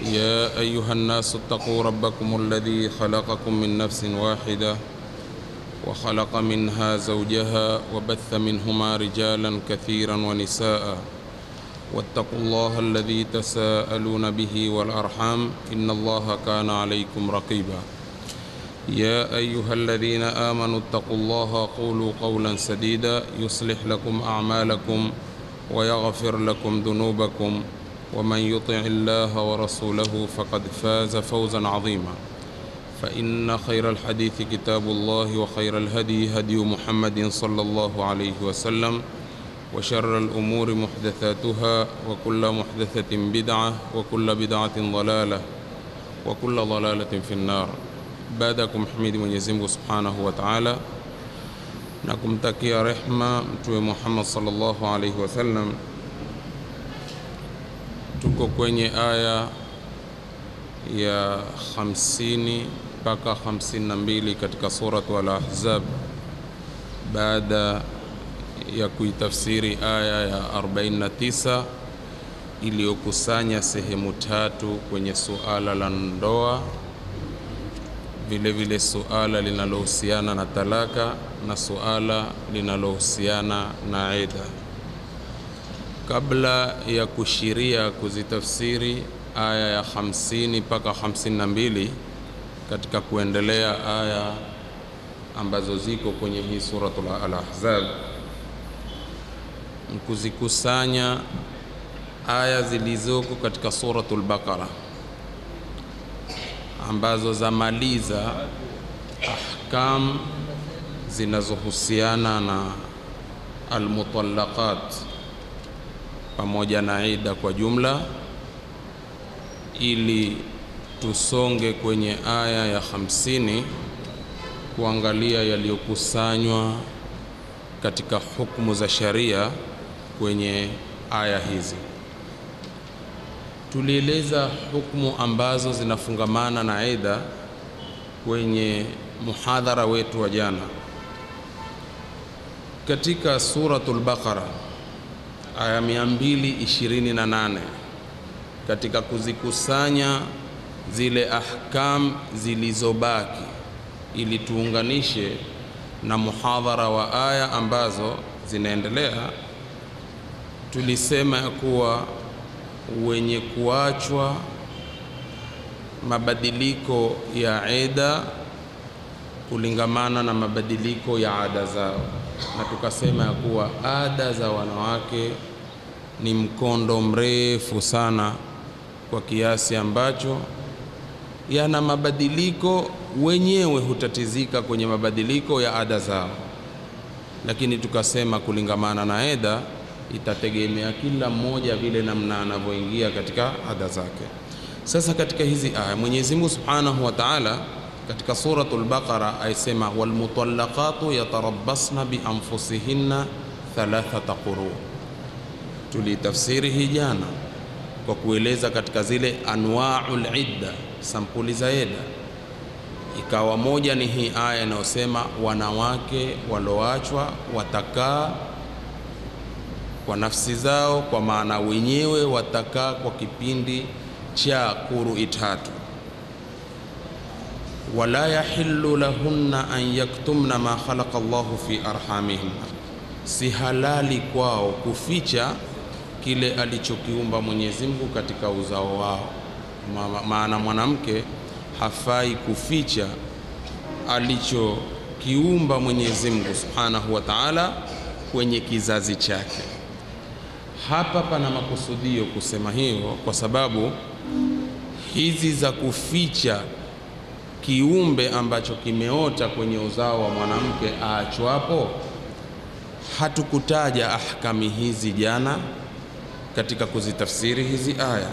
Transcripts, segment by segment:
يا أيها الناس اتقوا ربكم الذي خلقكم من نفس واحدة وخلق منها زوجها وبث منهما رجالا كثيرا ونساء واتقوا الله الذي تساءلون به والأرحام إن الله كان عليكم رقيبا. يا أيها الذين آمنوا اتقوا الله قولوا قولا سديدا يصلح لكم أعمالكم ويغفر لكم ذنوبكم ومن يطع الله ورسوله فقد فاز فوزا عظيما. فإن خير الحديث كتاب الله وخير الهدي هدي محمد صلى الله عليه وسلم وشر الأمور محدثاتها وكل محدثة بدعة وكل بدعة ضلالة وكل ضلالة في النار. Baadakum hamidi Mwenyezi Mungu Subhanahu wa Ta'ala na kumtakia rehma Mtume Muhammad sallallahu alaihi wasallam. Tuko kwenye aya ya 50 mpaka 52 katika suratu Al-Ahzab, baada ya kuitafsiri aya ya 49 iliyokusanya sehemu tatu kwenye suala la ndoa, vile vile suala linalohusiana na talaka na suala linalohusiana na ida. Kabla ya kushiria kuzitafsiri aya ya 50 mpaka 52 katika kuendelea aya ambazo ziko kwenye hii suratul Al-Ahzab, kuzikusanya aya zilizoko katika suratul Baqara ambazo zamaliza ahkam zinazohusiana na almutallaqat pamoja na ida kwa jumla, ili tusonge kwenye aya ya 50 kuangalia yaliyokusanywa katika hukumu za sharia kwenye aya hizi. Tulieleza hukumu ambazo zinafungamana na ida kwenye muhadhara wetu wa jana. Katika suratul Baqara aya 228, katika kuzikusanya zile ahkam zilizobaki ili tuunganishe na muhadhara wa aya ambazo zinaendelea, tulisema ya kuwa wenye kuachwa mabadiliko ya ida kulingamana na mabadiliko ya ada zao, na tukasema ya kuwa ada za wanawake ni mkondo mrefu sana kwa kiasi ambacho yana mabadiliko, wenyewe hutatizika kwenye mabadiliko ya ada zao. Lakini tukasema kulingamana na ida itategemea kila mmoja vile namna anavyoingia katika ada zake. Sasa katika hizi aya Mwenyezi Mungu Subhanahu wa Ta'ala katika suratul Baqara aisema walmutallaqatu yatarabbasna bi anfusihinna thalathata quru. Tulitafsiri hii jana kwa kueleza katika zile anwa'ul idda, sampuli za ida. Ikawa moja ni hii aya inayosema wanawake walioachwa watakaa kwa nafsi zao, kwa maana wenyewe watakaa kwa kipindi cha qurui tatu. Wala yahillu lahunna an yaktumna ma khalaqa Allahu fi arhamihinna, si halali kwao kuficha kile alichokiumba Mwenyezi Mungu katika uzao wao. Maana mwanamke hafai kuficha alichokiumba Mwenyezi Mungu Subhanahu wa Ta'ala kwenye kizazi chake. Hapa pana makusudio kusema hiyo kwa sababu hizi za kuficha kiumbe ambacho kimeota kwenye uzao wa mwanamke aachwapo, hatukutaja ahkami hizi jana katika kuzitafsiri hizi aya.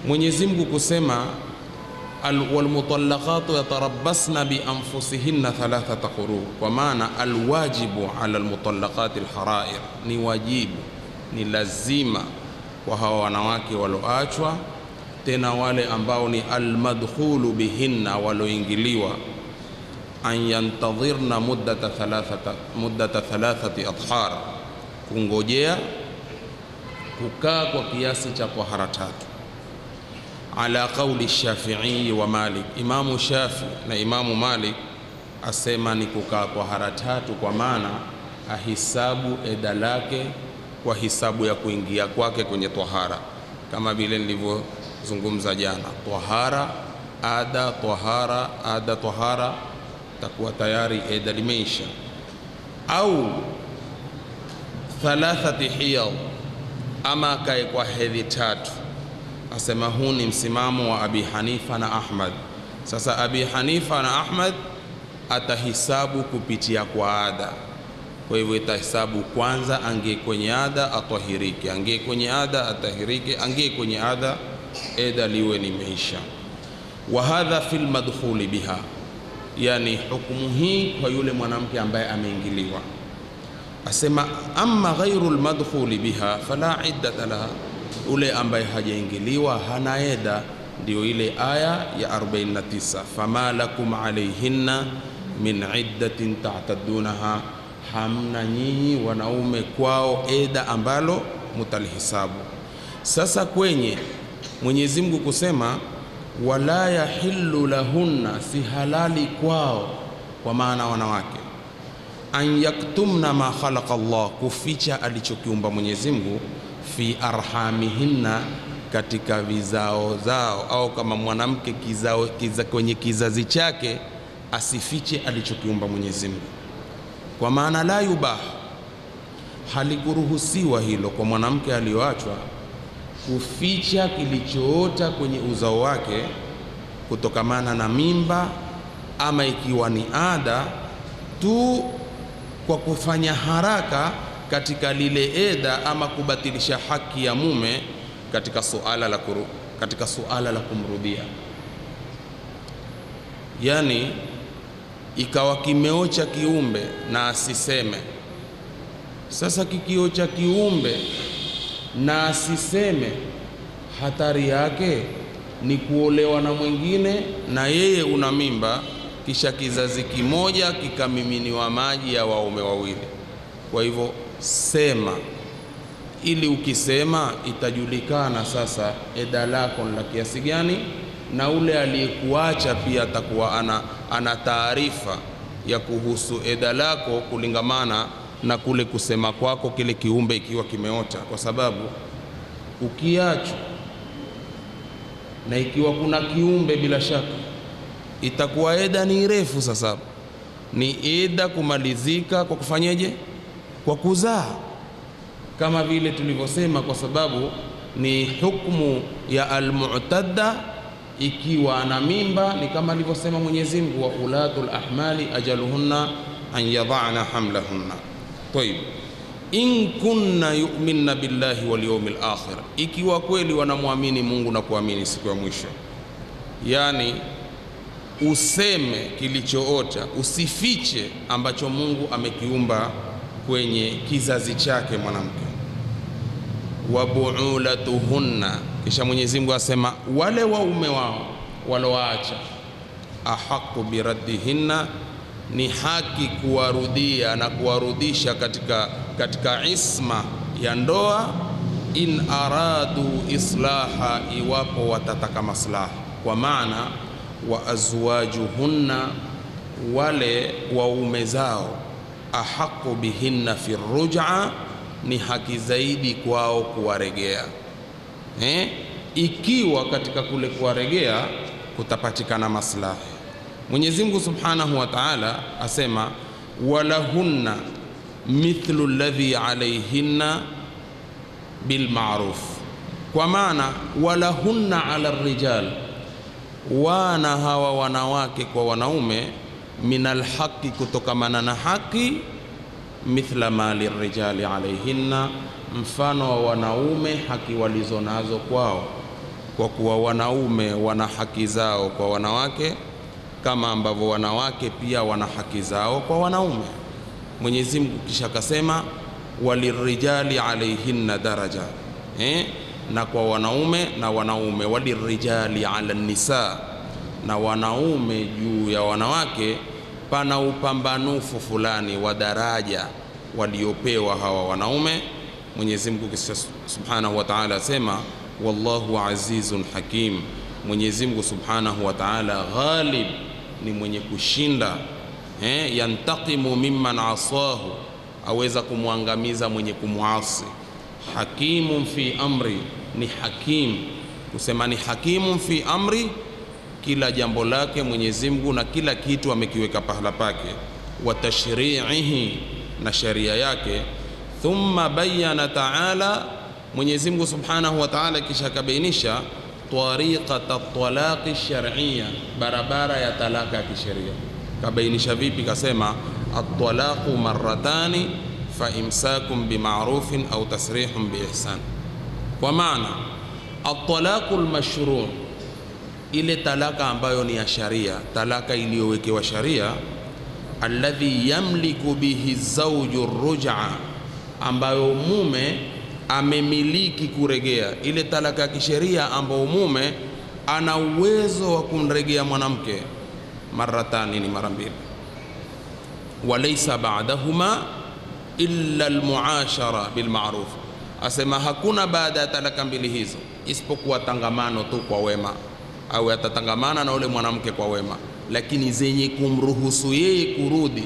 Mwenyezi Mungu kusema walmutallaqatu yatarabbasna bi anfusihinna thalathata quru, kwa maana alwajibu ala almutallaqati alharair, ni wajibu, ni lazima kwa hawa wanawake walioachwa, tena wale ambao ni almadkhulu bihinna, walioingiliwa, an yantadhirna muddata thalathati adhar, kungojea kukaa kwa kiasi cha tahara tatu. ala qawli Shafi'i wa Malik. Imamu Shafi na Imamu Malik asema ni kukaa tahara tatu, kwa maana ahisabu eda lake kwa hisabu ya kuingia kwake kwenye tahara, kama vile nilivyozungumza jana. Tahara, ada, tahara, ada, tahara, takuwa tayari eda limeisha. Au thalathati hiyad, ama kae kwa hedhi tatu. Asema huu ni msimamo wa Abi Hanifa na Ahmad. Sasa Abi Hanifa na Ahmad atahisabu kupitia kwa ada. Kwa hivyo itahisabu kwanza, angie kwenye ada atahirike, angie kwenye ada atahirike, angie kwenye ada eda liwe limeisha. Wa hadha fil madkhuli biha, yani hukumu hii kwa yule mwanamke ambaye ameingiliwa. Asema amma ghairu almadkhuli biha fala iddata laha, ule ambaye hajaingiliwa hana eda. Ndio ile aya ya 49, fama lakum alayhinna min iddatin ta'taddunaha, hamna nyinyi wanaume kwao eda ambalo mutalihisabu. Sasa kwenye Mwenyezi Mungu kusema wala yahillu lahunna, si halali kwao, kwa maana wanawake, an yaktumna ma khalaqa Allah, kuficha alichokiumba Mwenyezi Mungu, fi arhamihinna, katika vizao zao, au kama mwanamke kwenye kizazi chake asifiche alichokiumba Mwenyezi Mungu. Kwa maana la yubah, halikuruhusiwa hilo kwa mwanamke aliyoachwa kuficha kilichoota kwenye uzao wake kutokamana na mimba, ama ikiwa ni ada tu, kwa kufanya haraka katika lile eda, ama kubatilisha haki ya mume katika suala la kumrudia. Yani ikawa kimeocha kiumbe na asiseme. Sasa kikiocha kiumbe na asiseme, hatari yake ni kuolewa na mwingine na yeye una mimba, kisha kizazi kimoja kikamiminiwa maji ya waume wawili. Kwa hivyo sema, ili ukisema itajulikana sasa eda lako la kiasi gani, na ule aliyekuacha pia atakuwa ana taarifa ya kuhusu eda lako kulingamana na kule kusema kwako kile kiumbe ikiwa kimeota. Kwa sababu ukiachwa na ikiwa kuna kiumbe, bila shaka itakuwa eda ni refu. Sasa ni eda kumalizika kwa kufanyeje? Kwa kuzaa, kama vile tulivyosema, kwa sababu ni hukumu ya almu'tadda. Ikiwa ana mimba ni kama alivyosema Mwenyezi Mungu, wa ulatul ahmali ajaluhunna an yadha'na hamlahunna. Tayib, in kunna yu'minna billahi wal yawmil akhir, ikiwa kweli wanamwamini Mungu na kuamini siku ya mwisho. Yani useme kilichoota, usifiche ambacho Mungu amekiumba kwenye kizazi chake mwanamke. Wa bu'ulatuhunna, kisha Mwenyezi Mungu asema wale waume wao walowaacha, ahaqu biraddihinna, ni haki kuwarudia na kuwarudisha katika isma ya ndoa, in aradu islaha, iwapo watataka maslaha. Kwa maana wa azwajuhunna, wale waume zao, ahaqu bihinna fi ruj'a, ni haki zaidi kwao kuwaregea. Ikiwa katika kule kuwaregea kutapatikana maslahi. Mwenyezi Mungu Subhanahu wa Ta'ala asema walahunna mithlu alladhi alayhinna bil ma'ruf, kwa maana walahunna ala rijal, wana hawa wanawake kwa wanaume, minal haqi, kutokamana na haki, mithla ma lirijali alayhinna, mfano wa wanaume haki walizonazo kwao, kwa kuwa wanaume wana haki zao kwa wanawake kama ambavyo wanawake pia wana haki zao kwa wanaume. Mwenyezi Mungu kisha akasema walirijali alayhinna daraja, na kwa wanaume na wanaume, walirijali ala nisa, na wanaume juu ya wanawake pana upambanufu fulani wa daraja waliopewa hawa wanaume. Mwenyezi Mungu Subhanahu wa Ta'ala asema wallahu azizun hakim, Mwenyezi Mungu Subhanahu wa Ta'ala ghalib, ni mwenye kushinda. Yantaqimu mimman asahu, aweza kumwangamiza mwenye kumuasi. Hakimun fi amri, ni hakim. Kusema ni hakimun fi amri, kila jambo lake Mwenyezi Mungu na kila kitu amekiweka pahala pake. Wa tashri'ihi, na sharia yake. Thumma bayyana ta'ala, Mwenyezi Mungu Subhanahu wa Ta'ala kisha kabainisha tariqata talaqi shar'iyya, barabara ya talaka ya kisheria. Kabainisha vipi? Kasema at-talaqu marratani fa imsakum bima'rufin au tasrihun biihsan. Kwa maana at-talaqu al-mashru', ile talaka ambayo ni ya sharia, talaka iliyowekewa sharia, alladhi yamliku bihi zawju ruj'a, ambayo mume amemiliki kuregea. Ile talaka ya kisheria ambayo mume ana uwezo wa kumregea mwanamke maratani, ni mara mbili. Walaysa ba'dahuma illa almuashara bilma'ruf, asema hakuna baada ya talaka mbili hizo isipokuwa tangamano tu kwa wema, au atatangamana na ule mwanamke kwa wema, lakini zenye kumruhusu yeye kurudi,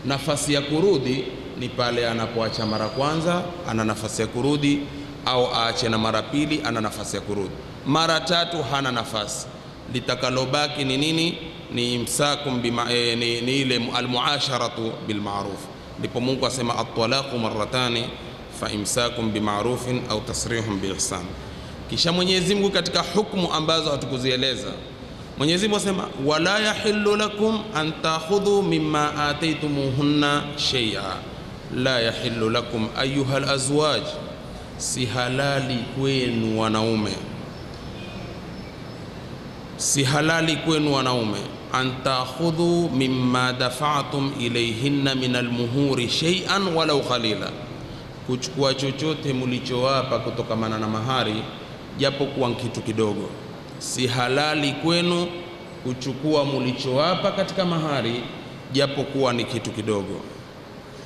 nafasi ya kurudi ni pale anapoacha mara kwanza, ana nafasi ya kurudi, au aache na mara pili, ana nafasi ya kurudi. Mara tatu hana nafasi. Litakalobaki ni nini? Ni imsakum ni ile almuasharatu bilma'ruf. Ndipo Mungu asema at-talaqu marratani fa imsakum bima'rufin au tasrihun biihsan. Kisha Mwenyezi Mungu katika hukumu ambazo hatukuzieleza, Mwenyezi Mungu asema wala yahillu lakum an ta'khudhu mimma ataytumuhunna shay'a. La yahillu lakum ayuha al-azwaj, si halali kwenu wanaume, si halali kwenu wanaume, an ta'khudhu mimma dafa'tum ilayhinna min al-muhuri shay'an walau qalila, kuchukua chochote mlichowapa kutokamana na mahari japo kuwa kitu kidogo. Si halali kwenu kuchukua mlichowapa katika mahari japo kuwa ni kitu kidogo.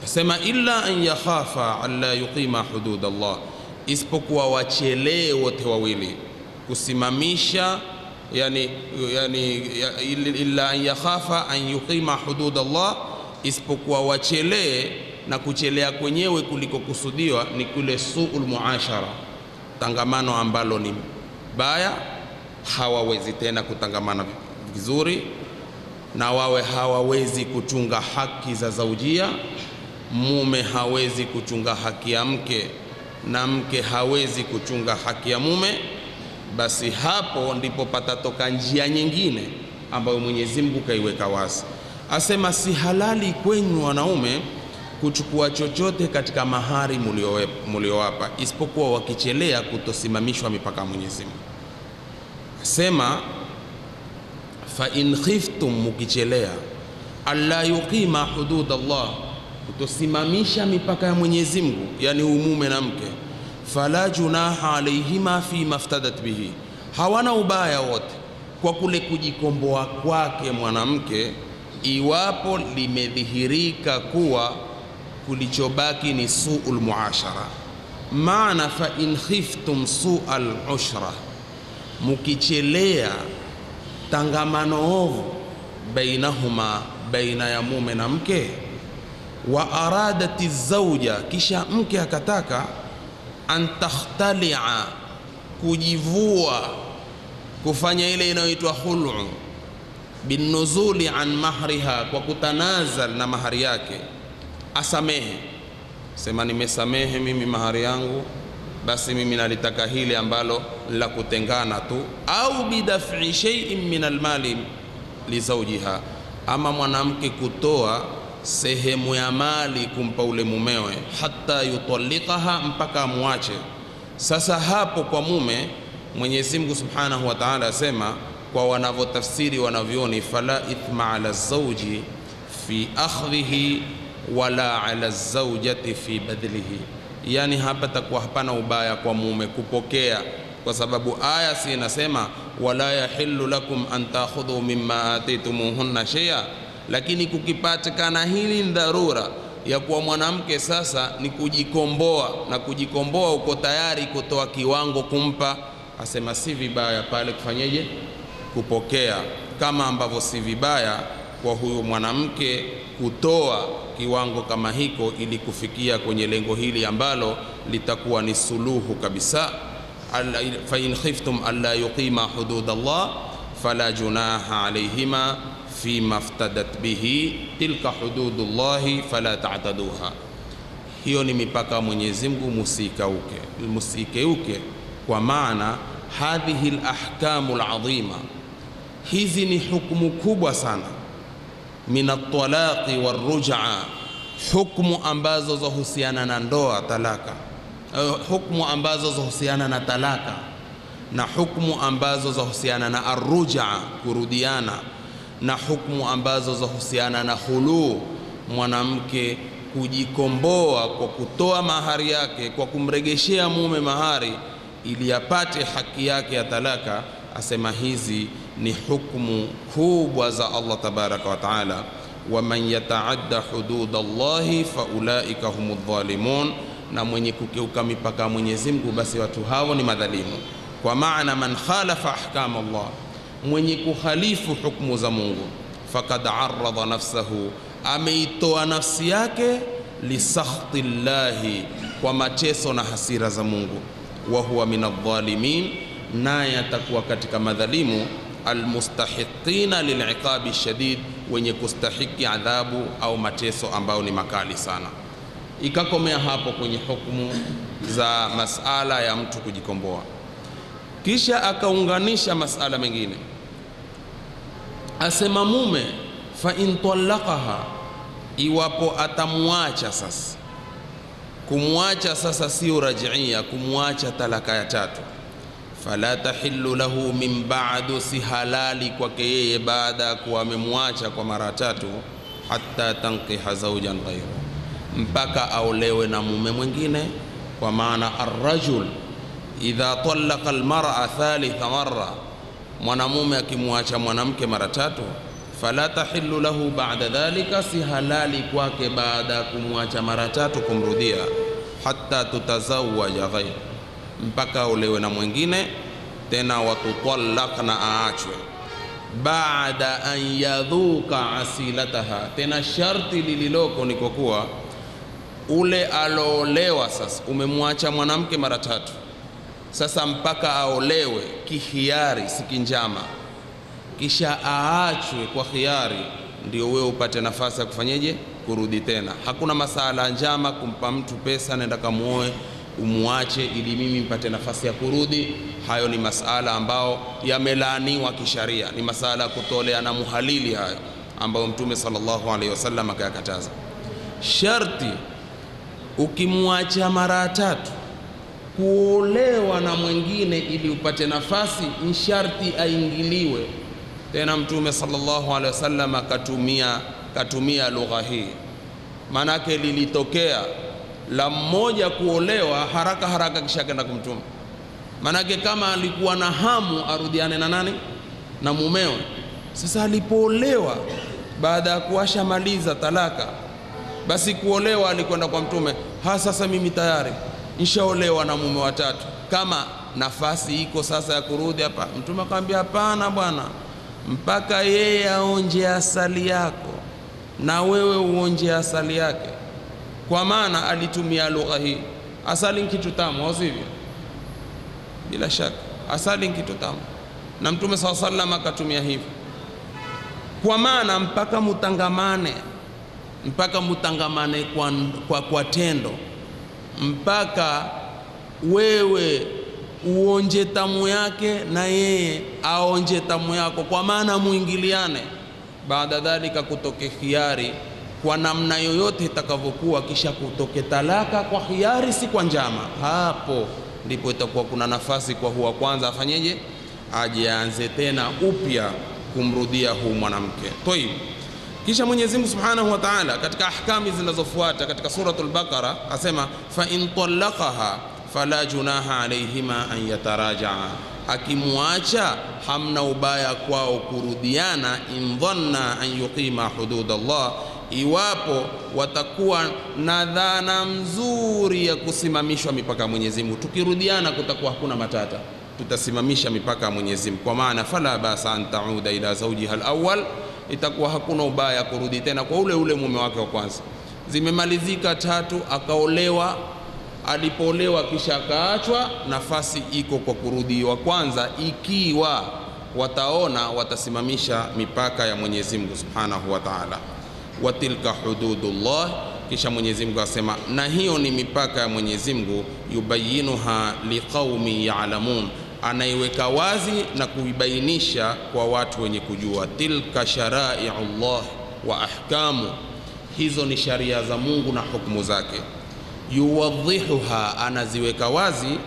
Sema illa an yakhafa alla yuqima hudud Allah, isipokuwa wachelee wote wawili kusimamisha, yani illa an yakhafa an yuqima hudud Allah, isipokuwa wachelee, na kuchelea kwenyewe kuliko kusudiwa ni kule suul muashara, tangamano ambalo ni baya, hawawezi tena kutangamana vizuri, na wawe hawawezi kuchunga haki za zaujia. Mume hawezi kuchunga haki ya mke na mke hawezi kuchunga haki ya mume. Basi hapo ndipo patatoka njia nyingine ambayo Mwenyezi Mungu kaiweka wazi. Asema si halali kwenu wanaume kuchukua chochote katika mahari muliowapa, isipokuwa wakichelea kutosimamishwa mipaka ya Mwenyezi Mungu. Asema fa in khiftum, mukichelea, alla yuqima hudud Allah, kutosimamisha mipaka ya Mwenyezi Mungu, yani umume na mke, fala junaha alayhima fi maftadat bihi, hawana ubaya wote kwa kule kujikomboa kwake mwanamke, iwapo limedhihirika kuwa kulichobaki ni suul muashara. Maana fa in khiftum sual ushra, mukichelea tangamano ovu bainahuma, baina ya mume na mke, wa aradati zauja, kisha mke akataka an takhtalia, kujivua, kufanya ile inayoitwa khul'u, binuzuli an mahriha, kwa kutanazal na mahari yake, asamehe, sema nimesamehe mimi mahari yangu, basi mimi nalitaka hili ambalo la kutengana tu, au bidaf'i shay'in min almali li zawjiha, ama mwanamke kutoa sehemu ya mali kumpa ule mumewe, hata yutalikaha, mpaka amwache. Sasa hapo kwa mume, Mwenyezi Mungu Subhanahu wa Ta'ala asema kwa wanavyotafsiri wanavyoni, fala ithma ala zawji fi akhdhihi wala ala zawjati fi badlihi, yani hapa takuwa hapana ubaya kwa mume kupokea, kwa sababu aya si inasema wala yahillu lakum an ta'khudhu mimma ataytumuhunna shay'a. Lakini kukipatikana hili ni dharura ya kuwa mwanamke sasa ni kujikomboa, na kujikomboa uko tayari kutoa kiwango kumpa asema si vibaya pale kufanyeje, kupokea, kama ambavyo si vibaya kwa huyu mwanamke kutoa kiwango kama hiko ili kufikia kwenye lengo hili ambalo litakuwa ni suluhu kabisa. Fa in khiftum alla yuqima hudud Allah fala junaha alayhima fima iftadat bihi tilka hududullahi fala ta'taduha. Hiyo ni mipaka Mwenyezi Mungu, musikeuke. Kwa maana hadhihi al-ahkamu al-azima, hizi ni hukumu kubwa sana, min at-talaqi war-ruj'a, hukumu ambazo zahusiana na ndoa, talaka, hukumu ambazo zahusiana na talaka, na hukumu ambazo zahusiana na ar-ruj'a, kurudiana, na hukumu ambazo zahusiana na khulu, mwanamke kujikomboa kwa kutoa mahari yake, kwa kumregeshea mume mahari ili apate haki yake ya talaka. Asema hizi ni hukumu kubwa za Allah tabaraka wa taala. Wa man yataadda hudud Allahi fa ulaika humudh dhalimun, na mwenye kukeuka mipaka ya Mwenyezi Mungu basi watu hao ni madhalimu. Kwa maana man khalafa ahkam Allah, mwenye kukhalifu hukumu za Mungu, faqad arradha nafsahu, ameitoa nafsi yake lisakhti llahi, kwa mateso na hasira za Mungu. Wa huwa minadh dhalimin, naye atakuwa katika madhalimu, almustahiqina liliqabi shadid, wenye kustahiki adhabu au mateso ambao ni makali sana. Ikakomea hapo kwenye hukumu za masala ya mtu kujikomboa. Kisha akaunganisha masala mengine, asema mume fa in talaqaha, iwapo atamwacha sasa. Kumwacha sasa sio raj'ia, kumwacha talaka ya tatu. Fala tahillu lahu min ba'du, si halali kwake yeye baada ya kuwa amemwacha kwa mara tatu, hatta tanqiha zawjan ghayra, mpaka aolewe na mume mwingine. Kwa maana ar-rajul idha talaqa al-mar'a thalitha marra, mwanamume akimwacha mwanamke mara tatu, fala tahillu lahu ba'da dhalika, si halali kwake baada ya kumwacha mara tatu kumrudia, hatta tutazawwaja ghayra, mpaka olewe na mwingine tena. Watutallaq, na aachwe, baada an yadhuka asilataha, tena sharti lililoko ni kwa kuwa ule aloolewa sasa, umemwacha mwanamke mara tatu, sasa mpaka aolewe kihiari, sikinjama, kisha aachwe kwa khiari, ndio wewe upate nafasi ya kufanyeje, kurudi tena. Hakuna masala njama kumpa mtu pesa nenda kamuoe umuache ili mimi mpate nafasi ya kurudi. Hayo ni masala ambao yamelaaniwa kisharia, ni masala ya kutolea na muhalili, hayo ambao Mtume sallallahu alaihi wasallam akayakataza. Sharti ukimwacha mara tatu kuolewa na mwingine ili upate nafasi, ni sharti aingiliwe tena. Mtume sallallahu alaihi wasallam katumia lugha hii, manake lilitokea la mmoja kuolewa haraka kisha kenda kumtuma. Manake kama alikuwa na hamu arudiane na nani, na mumewe, sasa alipoolewa baada ya kuasha maliza talaka, basi kuolewa alikwenda kwa Mtume, sasa mimi tayari nishaolewa na mume wa tatu, kama nafasi iko sasa ya kurudi hapa. Mtume akamwambia hapana bwana, mpaka yeye aonje asali yako na wewe uonje asali yake. Kwa maana alitumia lugha hii. Asali ni kitu tamu, au sivyo? Bila shaka asali ni kitu tamu, na Mtume sallallahu alaihi wasallam akatumia hivyo. Kwa maana mpaka mutangamane kwa tendo, mpaka wewe uonje tamu yake na yeye aonje tamu yako, kwa maana muingiliane. Baada dhalika kutoke khiari kwa namna yoyote itakavyokuwa, kisha kutoke talaka kwa khiari, si kwa njama. Hapo ndipo itakuwa kuna nafasi kwa huwa kwanza afanyeje, aje aanze tena upya kumrudia huu mwanamke. Toib. Kisha Mwenyezi Mungu Subhanahu wa Ta'ala katika ahkami zinazofuata katika suratul Baqara asema fa in talaqaha fala junaha alayhima an yatarajaa, akimwacha hamna ubaya kwao kurudiana, in dhanna an yuqima hudud Allah, iwapo watakuwa na dhana mzuri ya kusimamishwa mipaka ya Mwenyezi Mungu. Tukirudiana kutakuwa hakuna matata, tutasimamisha mipaka ya Mwenyezi Mungu. Kwa maana fala basa an tauda ila zawjiha al-awwal, itakuwa hakuna ubaya kurudi tena kwa ule ule mume wake wa kwanza. Zimemalizika 3, akaolewa, alipoolewa kisha akaachwa, nafasi iko kwa kurudi wa kwanza, ikiwa wataona watasimamisha mipaka ya Mwenyezi Mungu Subhanahu wa Ta'ala. Wa tilka hududullah, kisha Mwenyezi Mungu asema, na hiyo ni mipaka ya Mwenyezi Mungu, yubayinuha liqaumi ya'lamun, anaiweka wazi na kuibainisha kwa watu wenye kujua. Tilka shara'i'ullah wa ahkamu, hizo ni sharia za Mungu na hukumu zake. Yuwadhihuha, anaziweka wazi,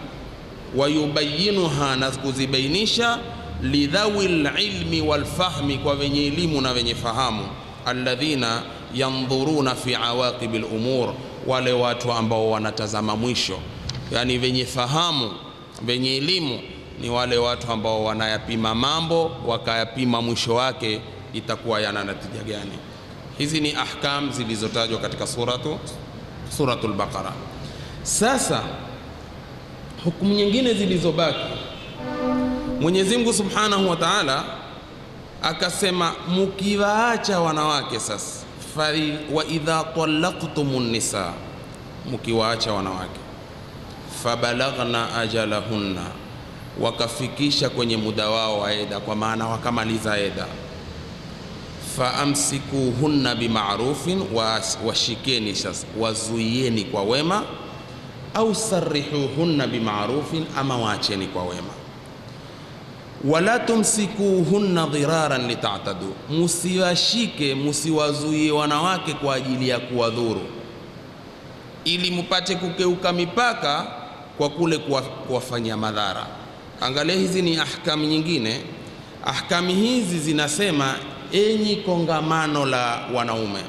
wa yubayinuha, na kuzibainisha, lidhawil ilmi wal fahmi, kwa wenye elimu na wenye fahamu. Alladhina yandhuruna fi awaqibil umur, wale watu ambao wanatazama mwisho. Yani wenye fahamu, wenye elimu ni wale watu ambao wanayapima mambo, wakayapima mwisho wake itakuwa yana natija gani. Hizi ni ahkam zilizotajwa katika suratul Baqara. Sasa hukumu nyingine zilizobaki, Mwenyezi Mungu Subhanahu wa Ta'ala akasema, mukiwaacha wanawake sasa, wa idha talaqtumun nisa, mukiwaacha wanawake, fabalaghna ajalahunna, wakafikisha kwenye muda wao wa eda, kwa maana wakamaliza eda, faamsikuhunna bima'rufin, washikeni sasa, wazuieni kwa wema, au sarrihuhunna bima'rufin, ama waacheni kwa wema. Wala tumsikuhunna dhiraran litatadu, musiwashike, musiwazuie wanawake kwa ajili ya kuwadhuru, ili mupate kukeuka mipaka kwa kule kuwafanyia madhara. Angalia, hizi ni ahkamu nyingine. Ahkami hizi zinasema, enyi kongamano la wanaume,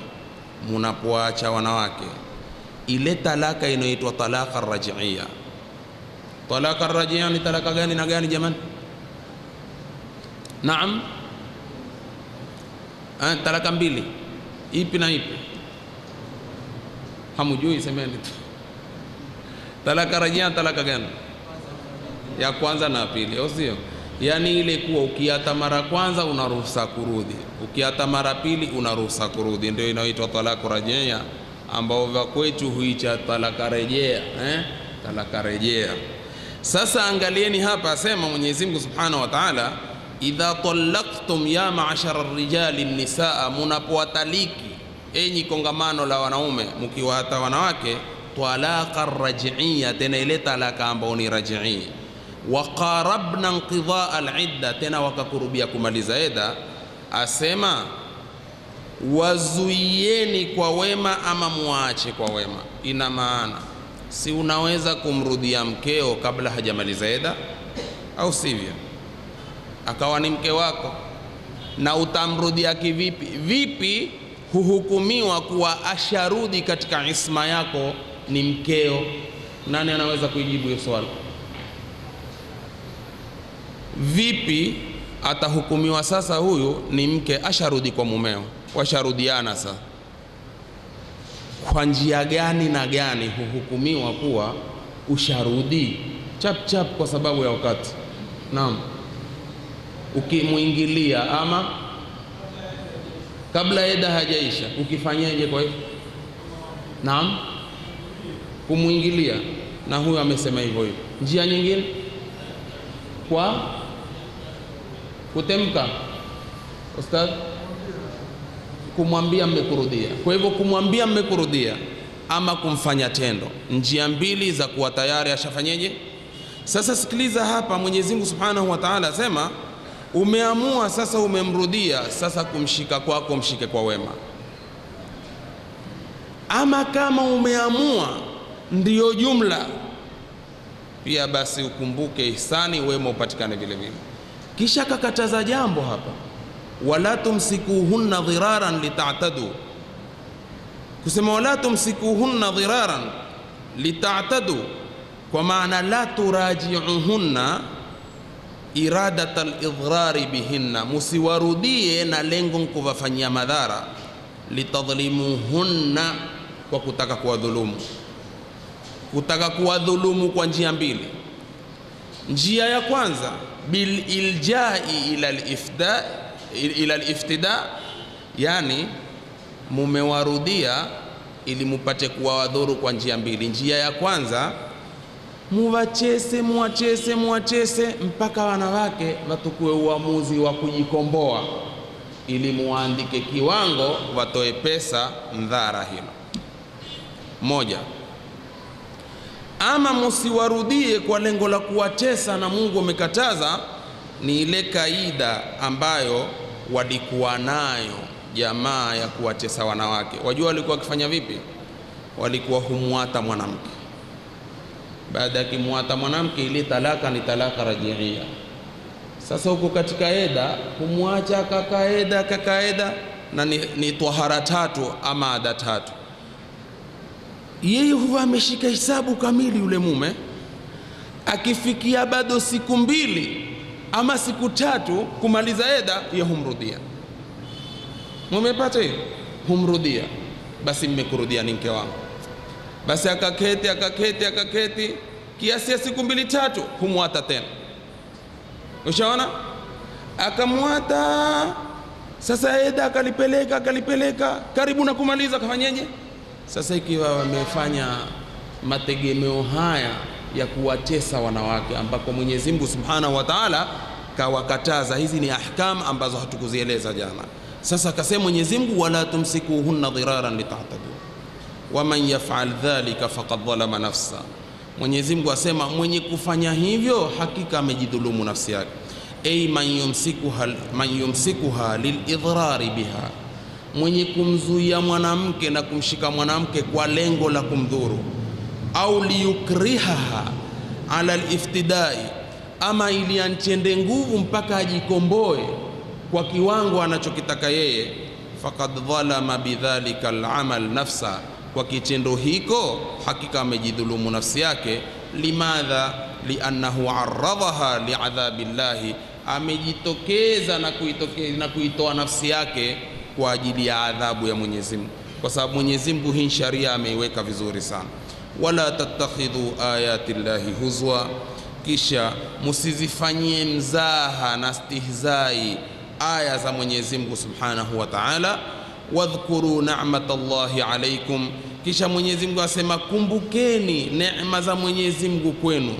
munapoacha wanawake, ile talaka inaitwa talaka raj'iyya. Talaka raj'iyya ni talaka gani na gani jamani? Naam, talaka mbili, ipi na ipi? Hamujui, semeni. Talaka raj'iyya talaka gani? Ya kwanza na pili, au sio? Yani ile kuwa ukiata mara kwanza unaruhusa kurudi, ukiata mara pili unaruhusa kurudi, ndio inaitwa talaka raj'iyya, ambao vya kwetu huicha talaka rejea, talaka rejea. Sasa angalieni hapa, asema Mwenyezi Mungu Subhanahu wa Ta'ala, idha talaqtum ya ma'ashara ar-rijali nisaa, munapowataliki enyi kongamano la wanaume, mkiwaata wanawake, talaka raj'iyya, tena ile talaka ambao ni raj'iyya. Wa qarabna inqidha al-idda, tena wakakurubia kumaliza eda, asema wazuieni kwa wema ama muache kwa wema. Ina maana si unaweza kumrudia mkeo kabla hajamaliza eda, au sivyo? Akawa ni mke wako, na utamrudia kivipi? Vipi huhukumiwa kuwa asharudi katika isma yako ni mkeo? Nani anaweza kujibu hiyo swali? Vipi atahukumiwa sasa huyu ni mke, asharudi kwa mumeo, washarudiana sasa? Kwa njia gani na gani huhukumiwa kuwa usharudi chap chap kwa sababu ya wakati? Naam, ukimuingilia ama kabla eda hajaisha, ukifanyaje? Kwa hivyo naam, kumuingilia, na huyu amesema hivyo hivyo. Njia nyingine kwa kutemka, ustadh, kumwambia mmekurudia. Kwa hivyo kumwambia mmekurudia ama kumfanya tendo, njia mbili za kuwa tayari ashafanyeje. Sasa sikiliza hapa, Mwenyezi Mungu Subhanahu wa Ta'ala asema, umeamua sasa, umemrudia sasa, kumshika kwako mshike kwa wema. Ama kama umeamua ndiyo jumla pia, basi ukumbuke ihsani, wema upatikane vile vile. Kisha kakataza jambo hapa, wala tumsikuhunna dhiraran litatadu. Kusema wala tumsikuhunna dhiraran litatadu, kwa maana la turaji'uhunna iradat al-idhrari bihinna, musiwarudie na lengo kuvafanyia madhara, litadhlimuhunna, kwa kutaka kuwadhulumu. Kutaka kuwadhulumu kwa njia mbili. Njia ya kwanza bil iljai ila al-iftida, yani mumewarudia ili mupate kuwadhuru kwa njia mbili. Njia ya kwanza, muwachese mpaka wanawake watukue uamuzi wa kujikomboa, ili muandike kiwango watoe pesa mdhara hilo moja. Ama musiwarudie kwa lengo la kuwatesa, na Mungu amekataza, ni ile kaida ambayo walikuwa nayo jamaa ya kuwatesa wanawake. Wajua walikuwa wakifanya vipi? Walikuwa humwata mwanamke, baada ya kumwata mwanamke ile talaka ni talaka rajiia. Sasa huko katika eda kumwacha kakaeda na ni tahara tatu ama ada tatu. Yeye huwa ameshika hisabu kamili yule mume, akifikia bado siku 2 ama siku 3 kumaliza eda, yeye humrudia. Mumepata hiyo? Humrudia, basi mmekurudia ni mke wangu. Basi akaketi kiasi ya siku 2-3, humwata tena. Ushaona? Akamwata, sasa eda akalipeleka karibu na kumaliza, kafanyeje? Sasa ikiwa wamefanya mategemeo haya ya kuwatesa wanawake, ambako Mwenyezi Mungu Subhanahu wa Ta'ala kawakataza, hizi ni ahkam ambazo hatukuzieleza jana. Sasa akasema Mwenyezi Mungu, wala tumsikuhunna dhiraran litahtadu waman yaf'al dhalika faqad dhalama nafsa. Mwenyezi Mungu asema mwenye kufanya hivyo hakika amejidhulumu nafsi yake. Ay man yumsikuha lilidhrari biha, mwenye kumzuia mwanamke na kumshika mwanamke kwa lengo la kumdhuru, au liyukrihaha ala aliftidai, ama ili anchende nguvu mpaka ajikomboe kwa kiwango anachokitaka yeye, faqad dhalama bidhalika alamal nafsa, kwa kitendo hiko hakika amejidhulumu nafsi yake. Limadha? Liannahu arradhaha liadhabillahi, amejitokeza na kuitoa nafsi yake kwa ajili ya adhabu ya Mwenyezi Mungu, kwa sababu Mwenyezi Mungu hii sharia ameiweka vizuri sana. Wala tattakhidhu ayati llahi huzwa, kisha musizifanyie mzaha na stihzai aya za Mwenyezi Mungu Subhanahu wa Ta'ala. Wadhkuru ni'matallahi alaykum, kisha Mwenyezi Mungu asema kumbukeni neema za Mwenyezi Mungu kwenu.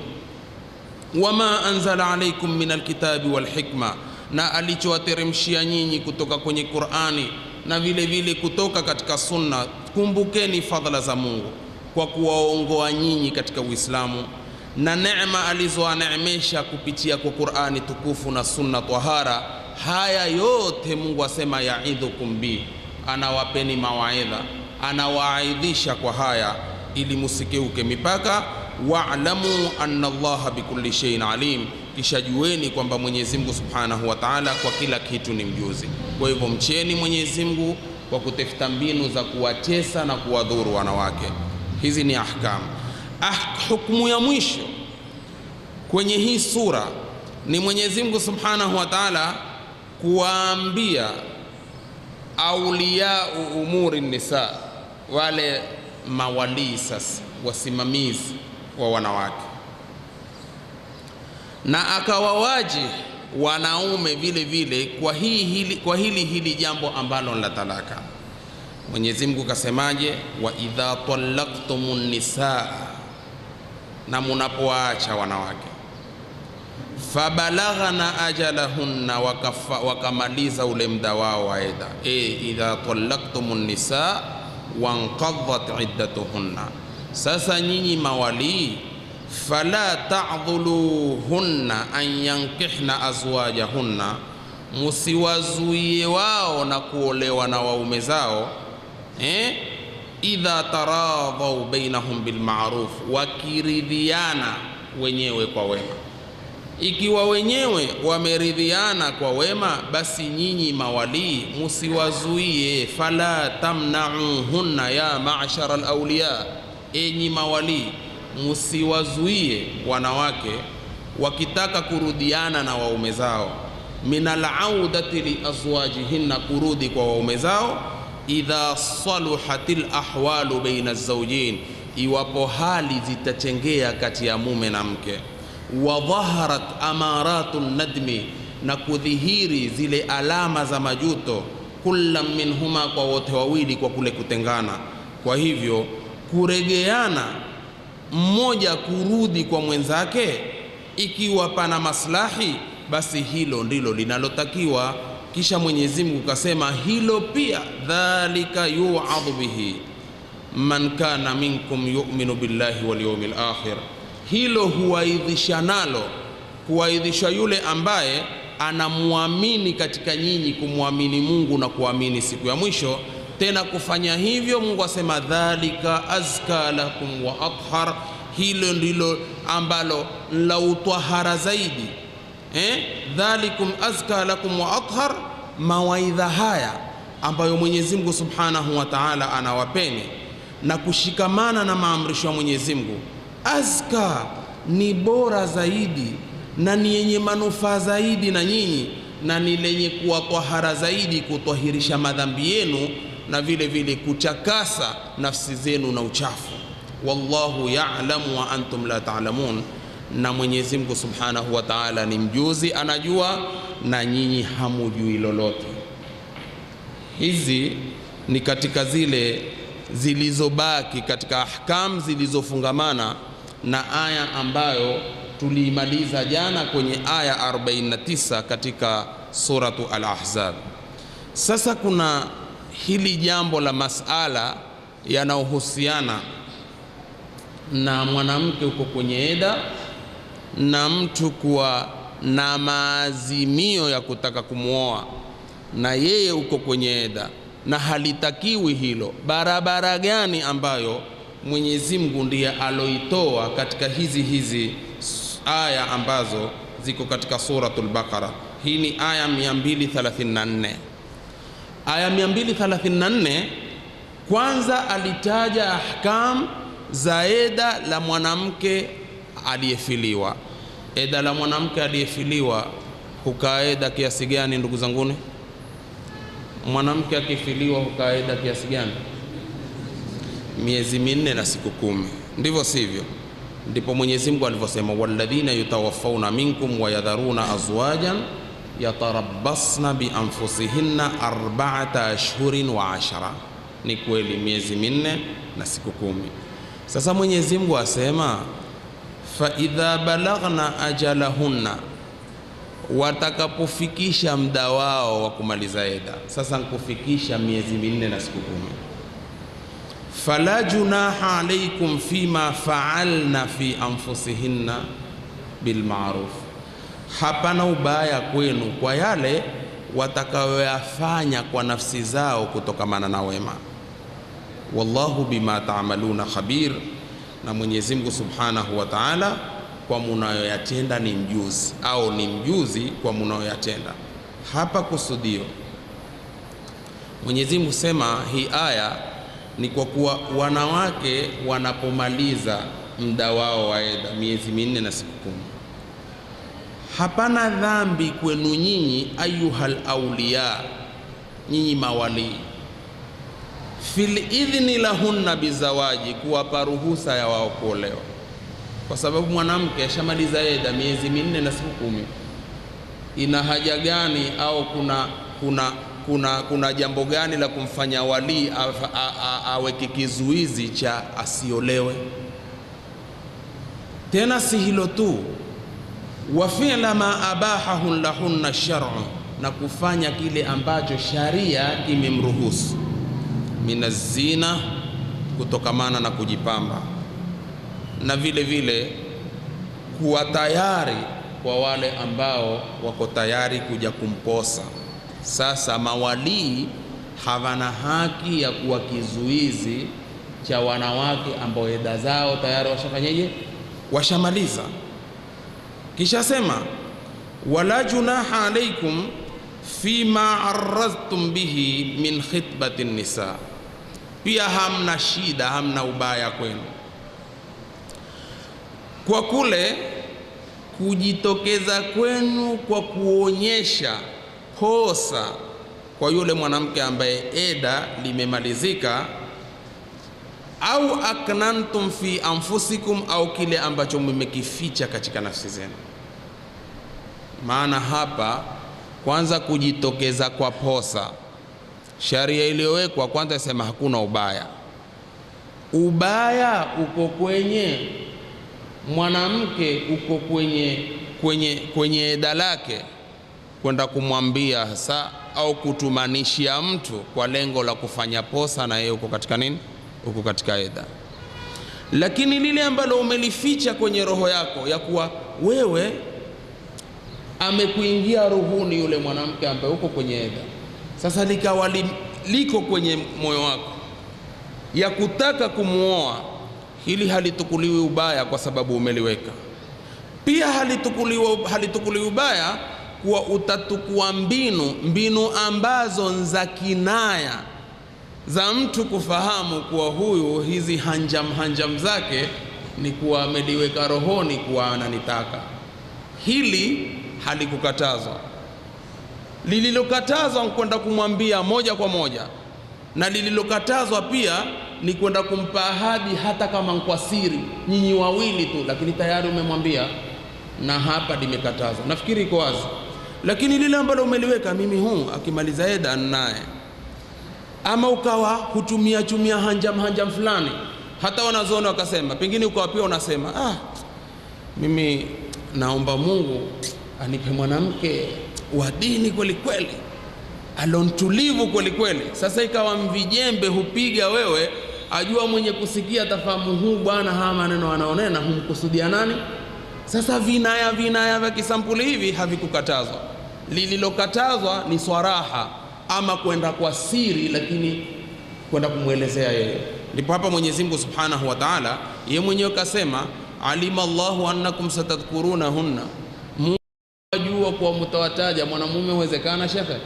Wama anzala alaykum minal kitabi wal hikma, na alichowateremshia nyinyi kutoka kwenye Qur'ani na vile vile kutoka katika sunna. Kumbukeni fadhila za Mungu kwa kuwaongoa nyinyi katika Uislamu, na neema alizoaneemesha kupitia kwa Qur'ani tukufu na sunna tahara. Haya yote Mungu asema yaidhukum bi, anawapeni mawaidha, anawaidhisha kwa haya ili musikeuke mipaka. Wa'lamu anna Allaha bikulli shay'in alim, kisha jueni kwamba Mwenyezi Mungu Subhanahu wa Ta'ala kwa kila kitu ni mjuzi. Kwa hivyo mcheni Mwenyezi Mungu kwa kutafuta mbinu za kuwatesa na kuwadhuru wanawake. Hizi ni ahkam. Hukumu ya mwisho kwenye hii sura ni Mwenyezi Mungu Subhanahu wa Ta'ala kuwaambia auliya umuri nisa, wale mawali sasa wasimamizi wa wanawake, na akawawaji wanaume vile vile kwa hili jambo ambalo la talaka. Mwenyezi Mungu kasemaje? Wa idha talaqtumun nisaa, na munapoacha wanawake, fabalaghna ajalahunna, wakamaliza ule muda wao wa eda. Idha talaqtumun nisaa wanqadhat iddatuhunna, sasa nyinyi mawali, fala ta'dhuluhunna an yankihna azwajahunna, musiwazuie wao na kuolewa na waume zao. Idha taradhaw bainahum bilma'ruf, wakiridhiana wenyewe kwa wema. Ikiwa wenyewe wameridhiana kwa wema, basi nyinyi mawali musiwazuie. Fala tamna'uhunna ya ma'shara al-awliya, enyi mawali musiwazuie wanawake wakitaka kurudiana na waume zao, minal audati li azwajihinna, kurudi kwa waume zao. Idha saluhatil ahwalu baina az-zawjain, iwapo hali zitachengea kati ya mume na mke. wa dhaharat amaratun nadmi, na kudhihiri zile alama za majuto, kullam minhuma, kwa wote wawili, kwa kule kutengana. Kwa hivyo kuregeana, mmoja kurudi kwa mwenzake, ikiwa pana maslahi, basi hilo ndilo linalotakiwa. Kisha Mwenyezi Mungu kasema hilo pia, dhalika yu'adhu bihi man kana minkum yu'minu billahi wal yawmil akhir, hilo huwaidhisha nalo, kuwaidhisha yule ambaye anamuamini katika nyinyi, kumwamini Mungu na kuamini siku ya mwisho. Tena kufanya hivyo, Mungu asema dhalika azka lakum wa athhar, hilo ndilo ambalo la utahara zaidi. Dhalikum azka lakum wa athhar, mawaidha haya ambayo Mwenyezi Mungu Subhanahu wa Ta'ala anawapeni na kushikamana na maamrisho ya Mwenyezi Mungu, azka ni bora zaidi na ni yenye manufaa zaidi na nyinyi, na ni lenye kuwatahara zaidi, kutwahirisha madhambi yenu na vile vile kuchakasa nafsi zenu na uchafu. Wallahu ya'lamu wa antum la ta'lamun, na Mwenyezi Mungu Subhanahu wa Ta'ala ni mjuzi, anajua na nyinyi hamujui lolote. Hizi ni katika zile zilizobaki katika ahkam zilizofungamana na aya ambayo tuliimaliza jana kwenye aya 49 katika suratu Al-Ahzab. Sasa kuna hili jambo la masala yanayohusiana na mwanamke uko kwenye eda na mtu kuwa na maazimio ya kutaka kumuoa na yeye uko kwenye eda na halitakiwi hilo. Barabara gani ambayo Mwenyezi Mungu ndiye aloitoa katika hizi aya ambazo ziko katika suratul Baqara? Hii ni aya 234. Aya 234 kwanza alitaja ahkam za eda la mwanamke aliyefiliwa. Eda la mwanamke aliyefiliwa hukaa eda kiasi gani ndugu zanguni? Mwanamke akifiliwa hukaa eda kiasi gani? Miezi 4 na siku 10, ndivyo sivyo? Ndipo Mwenyezi Mungu alivyosema walladhina yutawaffawna minkum wa yadharuna azwajan yatarabbasna bi anfusihinna 4 ashhurin wa 10. Ni kweli miezi 4 na siku 10. Sasa Mwenyezi Mungu asema fa idha balaghna ajalahunna, watakapofikisha muda wao wa kumaliza eda. Sasa nikufikisha miezi 4 na siku 10, fala junaha alaykum fima fa'alna fi anfusihinna bil ma'ruf, hapana ubaya kwenu kwa yale watakayoyafanya kwa nafsi zao kutokamana na wema. Wallahu bima ta'maluna khabir, na Mwenyezi Mungu Subhanahu wa Ta'ala kwa munayoyatenda ni mjuzi, au ni mjuzi kwa munayoyatenda. Hapa kusudio Mwenyezi Mungu sema hii aya ni kwa kuwa wanawake wanapomaliza muda wao wa eda miezi 4 na siku 10, hapana dhambi kwenu nyinyi ayuhal awliya, nyinyi mawali, fil idhni lahunna bizawaji, kuwapa ruhusa ya wao kuolewa. Kwa sababu mwanamke ashamaliza eda miezi 4 na siku 10, ina haja gani au kuna jambo gani la kumfanya wali aweke kizuizi cha asiolewe? Tena si hilo tu, wa fi'la ma abahahu lahunna shar'u, na kufanya kile ambacho sharia kimemruhusu, minazina, kutokamana na kujipamba, na vile vile kuwa tayari kwa wale ambao wako tayari kuja kumposa. Sasa mawalii hawana haki ya kuwa kizuizi cha wanawake ambao eda zao tayari washafanyaje, washamaliza. Kisha sema wala junaha alaykum fima arradtum bihi min khitbati nisa, pia hamna shida, hamna ubaya kwenu kwa kule kujitokeza kwenu kwa kuonyesha kosa kwa yule mwanamke ambaye eda limemalizika, au aknantum fi anfusikum, au kile ambacho mmekificha katika nafsi zenu. Maana hapa kwanza kujitokeza kwa posa, sharia iliyowekwa kwanza isema hakuna ubaya. Ubaya uko kwenye mwanamke, uko kwenye eda lake kwenda kumwambia hasa au kutumanishia mtu kwa lengo la kufanya posa, na yeye uko katika nini? Uko katika eda. Lakini lile ambalo umelificha kwenye roho yako ya kuwa wewe amekuingia ruhuni yule mwanamke ambaye uko kwenye eda, sasa likawa liko kwenye moyo wako ya kutaka kumuoa, hili halitukuliwi ubaya kwa sababu umeliweka. Pia halitukuliwi ubaya kuwa utatukua mbinu ambazo za kinaya za mtu kufahamu kuwa huyu, hizi hanjam zake ni kuwa ameliweka rohoni kuwa ananitaka. Hili halikukatazwa. Lililokatazwa kwenda kumwambia moja kwa moja, na lililokatazwa pia ni kwenda kumpa ahadi hata kama kwa siri, nyinyi wawili tu, lakini tayari umemwambia, na hapa limekatazwa. Nafikiri iko wazi. Lakini lile ambalo umeliweka, mimi akimaliza eda naye, ama ukawa hutumia hanjam fulani, hata wanazoona wakasema, pengine ukawa pia unasema mimi naomba Mungu anipe mwanamke wa dini kweli kweli, alontulivu kweli kweli. Sasa ikawa mvijembe hupiga wewe, ajua mwenye kusikia tafahamu huu bwana, haya maneno anaonena humkusudia nani? Sasa vinaya vya kisampuli hivi havikukatazwa. Lililokatazwa ni swaraha, ama kwenda kwa siri, lakini kwenda kumwelezea yeye. Ndipo hapa Mwenyezi Mungu Subhanahu wa Ta'ala yeye mwenyewe kasema, alima Allahu annakum satadhkurunahunna. Mungu ajua kwa mtawataja. Mwanamume uwezekana shekhe,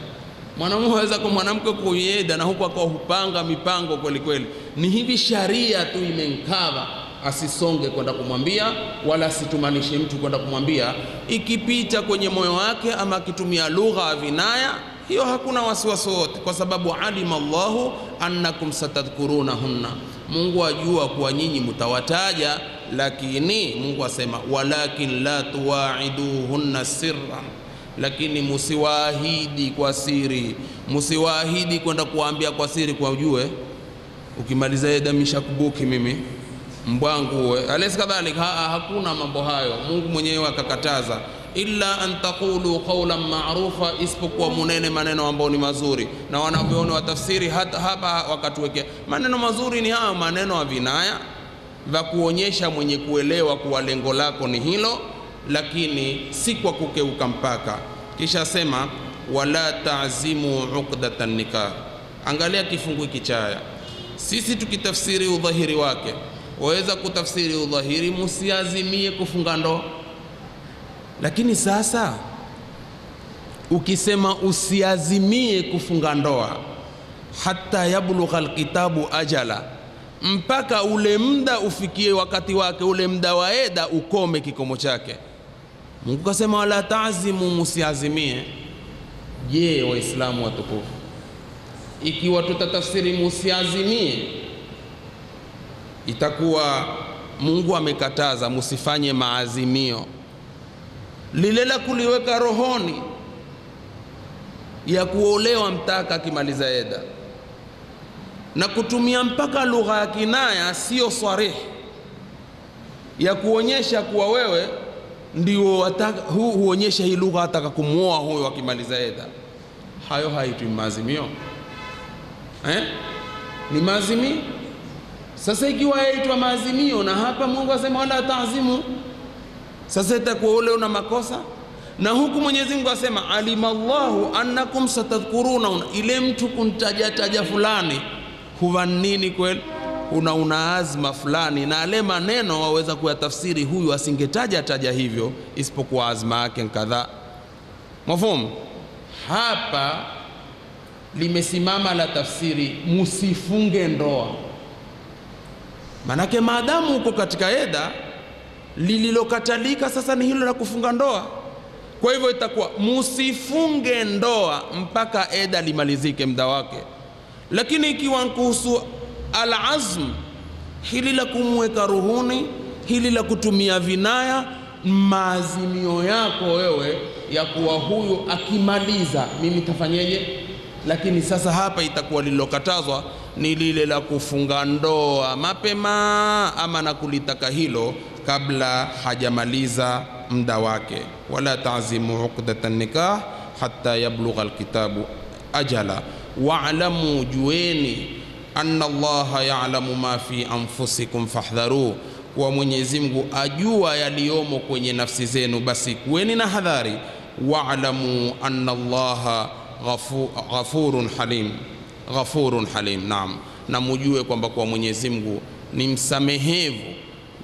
mwanamume waweza kwa mwanamke kuyeda na huko akawa hupanga mipango kweli kweli. Ni hivi sharia tu imenkava asisonge kwenda kumwambia, wala asitumanishe mtu kwenda kumwambia. Ikipita kwenye moyo wake ama akitumia lugha ya vinaya, hiyo hakuna wasiwasi wote, kwa sababu alima Allahu annakum satadhkurunahunna. Mungu ajua kuwa nyinyi mtawataja, lakini Mungu asema walakin la tuwaiduhunna sirran, lakini musiwaahidi kwa siri. Musiwaahidi kwenda kuambia kwa siri, kwa ujue ukimaliza eda mishakubuki mimi mbwangu alesi kadhalika. Hakuna mambo hayo. Mungu mwenyewe akakataza, illa an taqulu qawlan ma'rufa, isipokuwa munene maneno ambayo ni mazuri. Na wanavyoona watafsiri hata hapa wakatuwekea maneno mazuri ni haya maneno ya vinaya vya kuonyesha mwenye kuelewa kuwa lengo lako ni hilo, lakini si kwa kukeuka mpaka. Kisha sema wala ta'zimu uqdatan nikah. Angalia kifungu hiki chaya, sisi tukitafsiri udhahiri wake, waweza kutafsiri udhahiri musiazimie kufunga ndoa. Lakini sasa ukisema usiazimie kufunga ndoa, hata yablugha alkitabu ajala, mpaka ule muda ufikie wakati wake, ule muda wa eda ukome kikomo chake. Mungu kasema wala ta'zimu, musiazimie. Je, waislamu watukufu, ikiwa tutatafsiri musiazimie, itakuwa Mungu amekataza musifanye maazimio. Lile la kuliweka rohoni ya kuolewa mtaka akimaliza eda, na kutumia mpaka lugha ya kinaya sio sarih ya kuonyesha kuwa wewe ndio huonyesha hii lugha ataka kumuoa huyo akimaliza eda, hayo haitwi maazimio. Ni maazimio. Sasa ikiwa yaitwa maazimio, na hapa Mungu asema wala ta'zimu, sasa itakuwa ule una makosa. Na huku Mwenyezi Mungu asema alimallahu annakum satadhkuruna, ile mtu kuntaja fulani huwa nini kweli, una azma fulani, na ale maneno waweza kuyatafsiri huyu asingetaja hivyo, isipokuwa azma yake kadhaa. Mafhumu? Hapa limesimama la tafsiri musifunge ndoa. Manake maadamu uko katika eda, lililokatalika sasa ni hilo la kufunga ndoa. Kwa hivyo itakuwa musifunge ndoa mpaka eda limalizike muda wake. Lakini ikiwa kuhusu al-azm hili la kumweka ruhuni, hili la kutumia vinaya, maazimio yako wewe ya kuwa huyu akimaliza mimi tafanyeje. Lakini sasa hapa itakuwa lililokatazwa ni lile la kufunga ndoa mapema, ama na kulitaka hilo kabla hajamaliza muda wake. Wala ta'zimu uqdatan nikah hatta yablugha alkitabu ajala wa'lamu, jueni anna Allaha ya'lamu ma fi anfusikum fahdharu, kwa Mwenyezi Mungu ajua yaliyomo kwenye nafsi zenu, basi kuweni na hadhari. Wa'lamu anna Allaha ghafurun halim, ghafurun halim. Naam, na mujue kwamba kwa Mwenyezi Mungu ni msamehevu,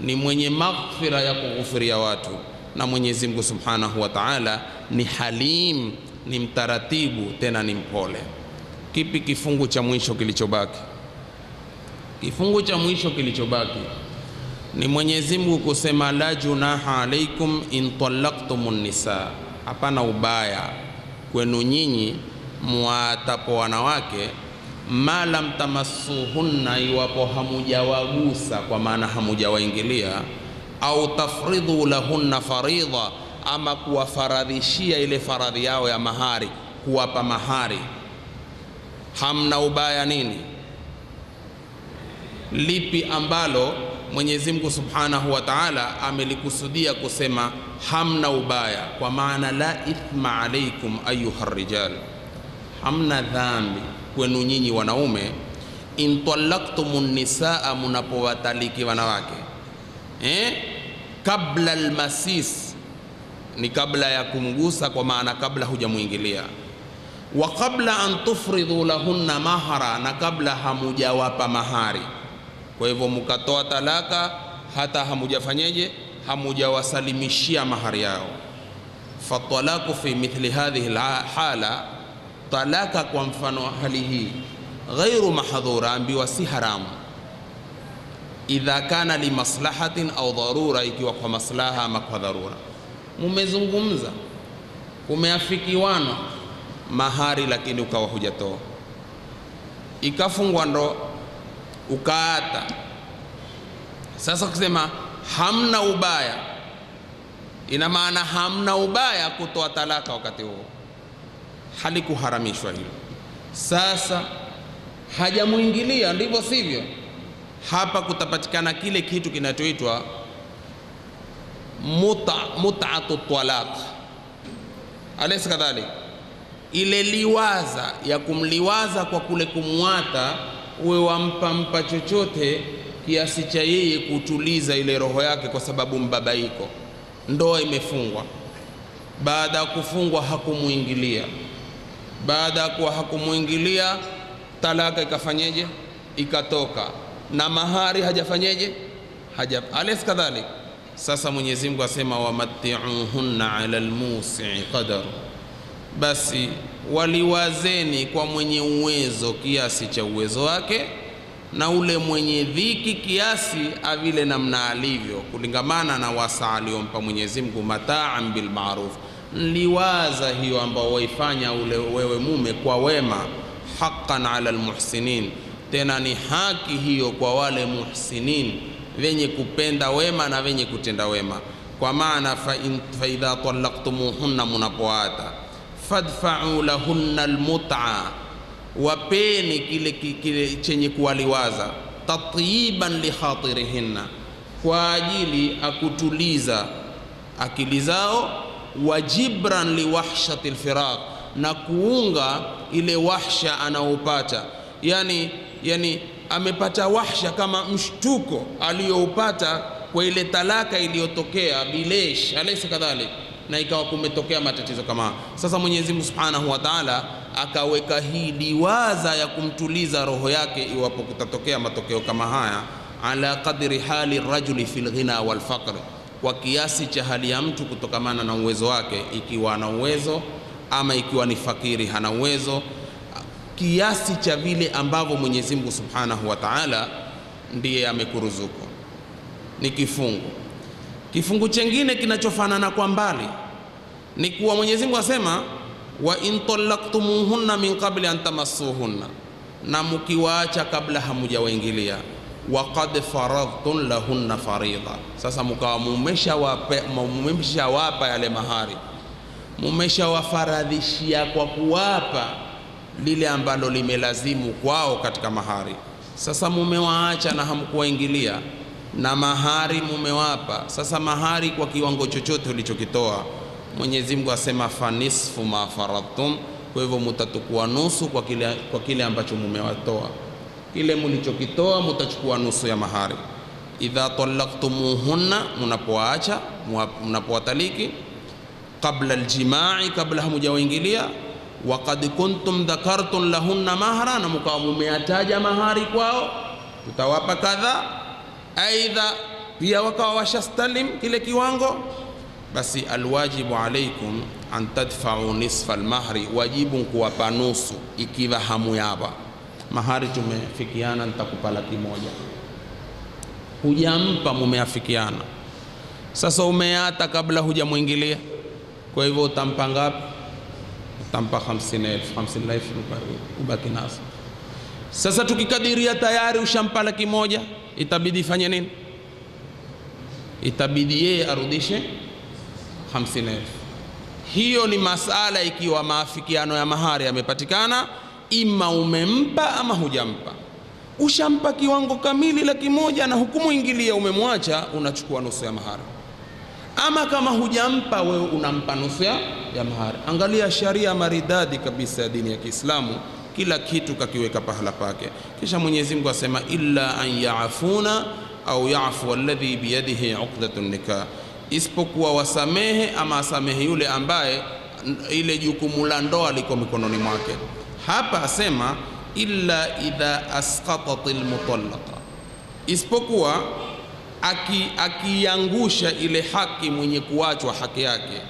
ni mwenye maghfira ya kughufiria watu, na Mwenyezi Mungu Subhanahu wa Ta'ala ni halim, ni mtaratibu, tena ni mpole. Kipi kifungu cha mwisho kilichobaki? Kifungu cha mwisho kilichobaki ni Mwenyezi Mungu kusema la junaha alaikum in talaqtumun nisa, hapana ubaya kwenu nyinyi muatapo wanawake, ma lam tamassuhunna, iwapo hamujawagusa, kwa maana hamujawaingilia, au tafridhu lahunna faridha, ama kuwafaradhishia ile faradhi yao ya mahari, kuwapa mahari. Hamna ubaya nini? Lipi ambalo Mwenyezi Mungu Subhanahu wa Ta'ala amelikusudia kusema hamna ubaya, kwa maana la ithma alaikum ayuha rijal, hamna dhambi kwenu nyinyi wanaume, in talaqtumun nisaa, munapowataliki wanawake, kabla almasis, ni kabla ya kumgusa, kwa maana kabla hujamuingilia, wa kabla an tufridhu lahunna mahara, na kabla hamujawapa mahari. Kwa hivyo mukatoa talaka hata hamujafanyeje, hamujawasalimishia mahari yao. Fatalaku fi mithli hadhihi alhala, talaka kwa mfano hali hii, ghairu mahdhura, ambiwa si haramu, idha kana li maslahatin au dharura, ikiwa kwa maslaha ama kwa dharura. Mumezungumza, kumeafikiwana mahari, lakini ukawa hujatoa, ikafungwa ndo ukaata. Sasa kusema hamna ubaya, ina maana hamna ubaya kutoa talaka wakati huo, halikuharamishwa hilo. Sasa hajamuingilia, ndivyo sivyo, hapa kutapatikana kile kitu kinachoitwa mut'atu talaq, alaysa kadhalik, ile liwaza ya kumliwaza kwa kule kumwata, uwe wampa chochote kiasi cha yeye kutuliza ile roho yake, kwa sababu mbabaiko. Ndoa imefungwa, baada ya kufungwa hakumuingilia, baada ya kuwa hakumuingilia, talaka ikafanyeje? Ikatoka, na mahari hajafanyeje? Alaysa kadhalik. Sasa Mwenyezi Mungu asema wamatti'uhunna 'ala al-musi'i qadar, basi waliwazeni kwa mwenye uwezo kiasi cha uwezo wake, na ule mwenye dhiki kiasi avile namna alivyo, kulingamana na wasaa aliompa Mwenyezi Mungu. Mataan bil ma'ruf, liwaza hiyo ambao waifanya ule wewe mume kwa wema. Haqqan ala almuhsinin, tena ni haki hiyo kwa wale muhsinin, wenye kupenda wema na wenye kutenda wema. Kwa maana fa idha talaqtumuhunna, munapoata, fadfa'u lahunna almut'a, wapeni kile chenye kuwaliwaza, tatyiban li khatirihinna, kwa ajili akutuliza akili zao, wajibran li wahshati alfiraq, na kuunga ile wahsha anaopata, yani amepata wahsha kama mshtuko aliyoupata kwa ile talaka iliyotokea bilesh, alaysa kadhalik, na ikawa kumetokea matatizo kama. Sasa Mwenyezi Mungu Subhanahu wa Ta'ala akaweka hii liwaza ya kumtuliza roho yake iwapo kutatokea matokeo kama haya, ala qadri hali rajuli fil ghina wal faqr, kwa kiasi cha hali ya mtu kutokamana na uwezo wake, ikiwa ana uwezo ama ikiwa ni fakiri hana uwezo, kiasi cha vile ambavyo Mwenyezi Mungu Subhanahu wa Ta'ala ndiye amekuruzuku. Ni kifungu. Kifungu chengine kinachofanana kwa mbali ni kuwa Mwenyezi Mungu asema wa in talaqtumuhunna min qabli an tamassuhunna, na mkiwaacha kabla hamujawaingilia. waqad faradtum lahunna faridha. Sasa mkawa mumeshawapa yale mahari, mumeshawafaradhishia kwa kuwapa lile ambalo limelazimu kwao katika mahari. Sasa mumewaacha na hamkuwaingilia, na mahari mumewapa. Sasa mahari kwa kiwango chochote ulichokitoa, Mwenyezi Mungu asema fanisfu ma faradtum, kwa hivyo mutatukua nusu kwa kile ambacho mumewatoa. Kile mlichokitoa mutachukua nusu ya mahari. Idha talaqtumuhunna, munapoacha, munapowataliki, qabla aljimai, kabla hamujawaingilia, wa qad kuntum dhakartum lahunna mahra, na mkawa mumeyataja mahari kwao, tutawapa kadha, aidha pia wakawa washastalim kile kiwango, basi alwajibu alaikum an tadfa'u nisfa almahri, wajibu kuwapa nusu ikiwa hamuyapa mahari. Tumefikiana nitakupa 100,000, hujampa, mumeafikiana. Sasa umeata kabla hujamuingilia, kwa hivyo utampa ngapi? Utampa 50,000 ubaki nazo. Sasa tukikadiria tayari ushampa 100,000, itabidi fanye nini? Itabidi yeye arudishe 50,000. Hiyo ni masala ikiwa maafikiano ya mahari yamepatikana, ima umempa ama hujampa. Ushampa kiwango kamili 100,000 na hukumuingilia, umemwacha, unachukua nusu ya mahari. Ama kama hujampa, wewe unampa nusu ya mahari. Angalia sharia maridadi kabisa ya dini ya Kiislamu, kila kitu kakiweka pahala pake. Kisha Mwenyezi Mungu asema illa an yaafuna au yaafu alladhi biyadihi uqdatun nikah, isipokuwa wasamehe ama asamehe yule ambaye ile jukumu la ndoa liko mikononi mwake. Hapa asema illa idha asqatatil mutallaqa, isipokuwa akiangusha ile haki mwenye kuachwa haki yake,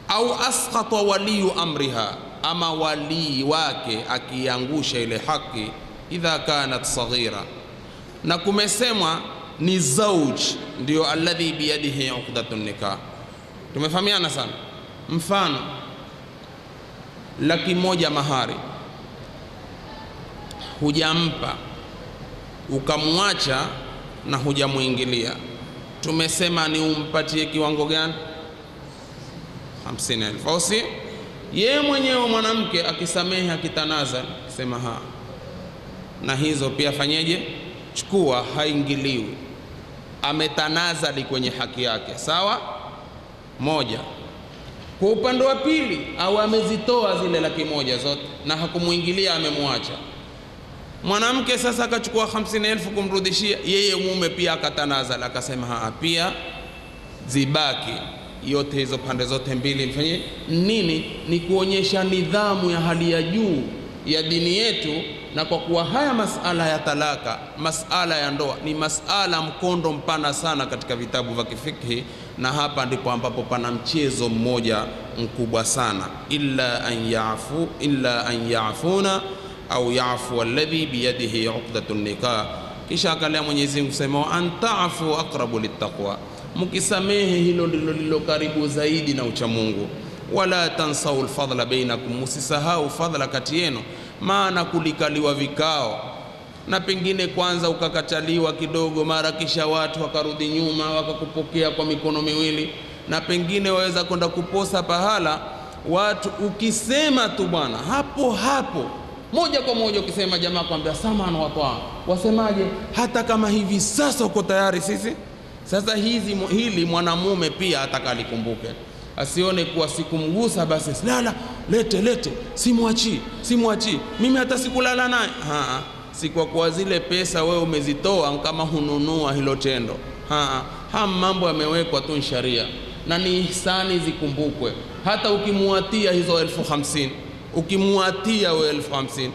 au asqata waliyu amriha, ama walii wake akiangusha ile haki, idha kanat saghira, na kumesemwa ni zauj ndio alladhi biyadihi uqdatun nikah. Tumefahamiana sana. Mfano 100,000 mahari, hujampa, ukamwacha na hujamuingilia, tumesema ni umpatie kiwango gani? 50,000, au si? Yeye mwenyewe mwanamke akisamehe, akitanaza, sema na hizo pia fanyeje? Chukua, haingiliwi, ametanazali kwenye haki yake, sawa? Moja. Kwa upande wa pili, au amezitoa zile 100,000 zote na hakumuingilia, amemwacha mwanamke. Sasa akachukua 50,000 kumrudishia yeye, mume pia akatanazala, akasema pia zibaki yote hizo pande zote mbili. Mfanye nini? Ni kuonyesha nidhamu ya hali ya juu ya dini yetu, na kwa kuwa haya masala ya talaka, masala ya ndoa ni masala mkondo mpana sana katika vitabu vya kifikhi, na hapa ndipo ambapo pana mchezo mmoja mkubwa sana. illa an yaafuna au yaafu alladhi biyadihi uqdatun nikah. Kisha akalia Mwenyezi Mungu kusema an ta'fu aqrabu littaqwa, mkisamehe hilo ndilo lilo karibu zaidi na ucha Mungu. Wala tansau alfadla bainakum, musisahau fadhila kati yenu. Maana kulikaliwa vikao, na pengine kwanza ukakataliwa kidogo, mara kisha watu wakarudi nyuma wakakupokea kwa mikono miwili, na pengine waweza kwenda kuposa pahala watu, ukisema tu bwana, hapo moja kwa moja ukisema, jamaa kwambia samahani watu, wasemaje? Hata kama hivi sasa uko tayari sisi. Sasa hili mwanamume pia atakalikumbuke, asione kuwa sikumgusa basi lala, lete simwachi mimi, hata sikulala naye. Si kwa kuwa zile pesa wewe umezitoa kama hununua hilo tendo. Mambo yamewekwa tu sharia, na ni ihsani zikumbukwe. Hata ukimuatia hizo 50,000, ukimuatia wewe 50,000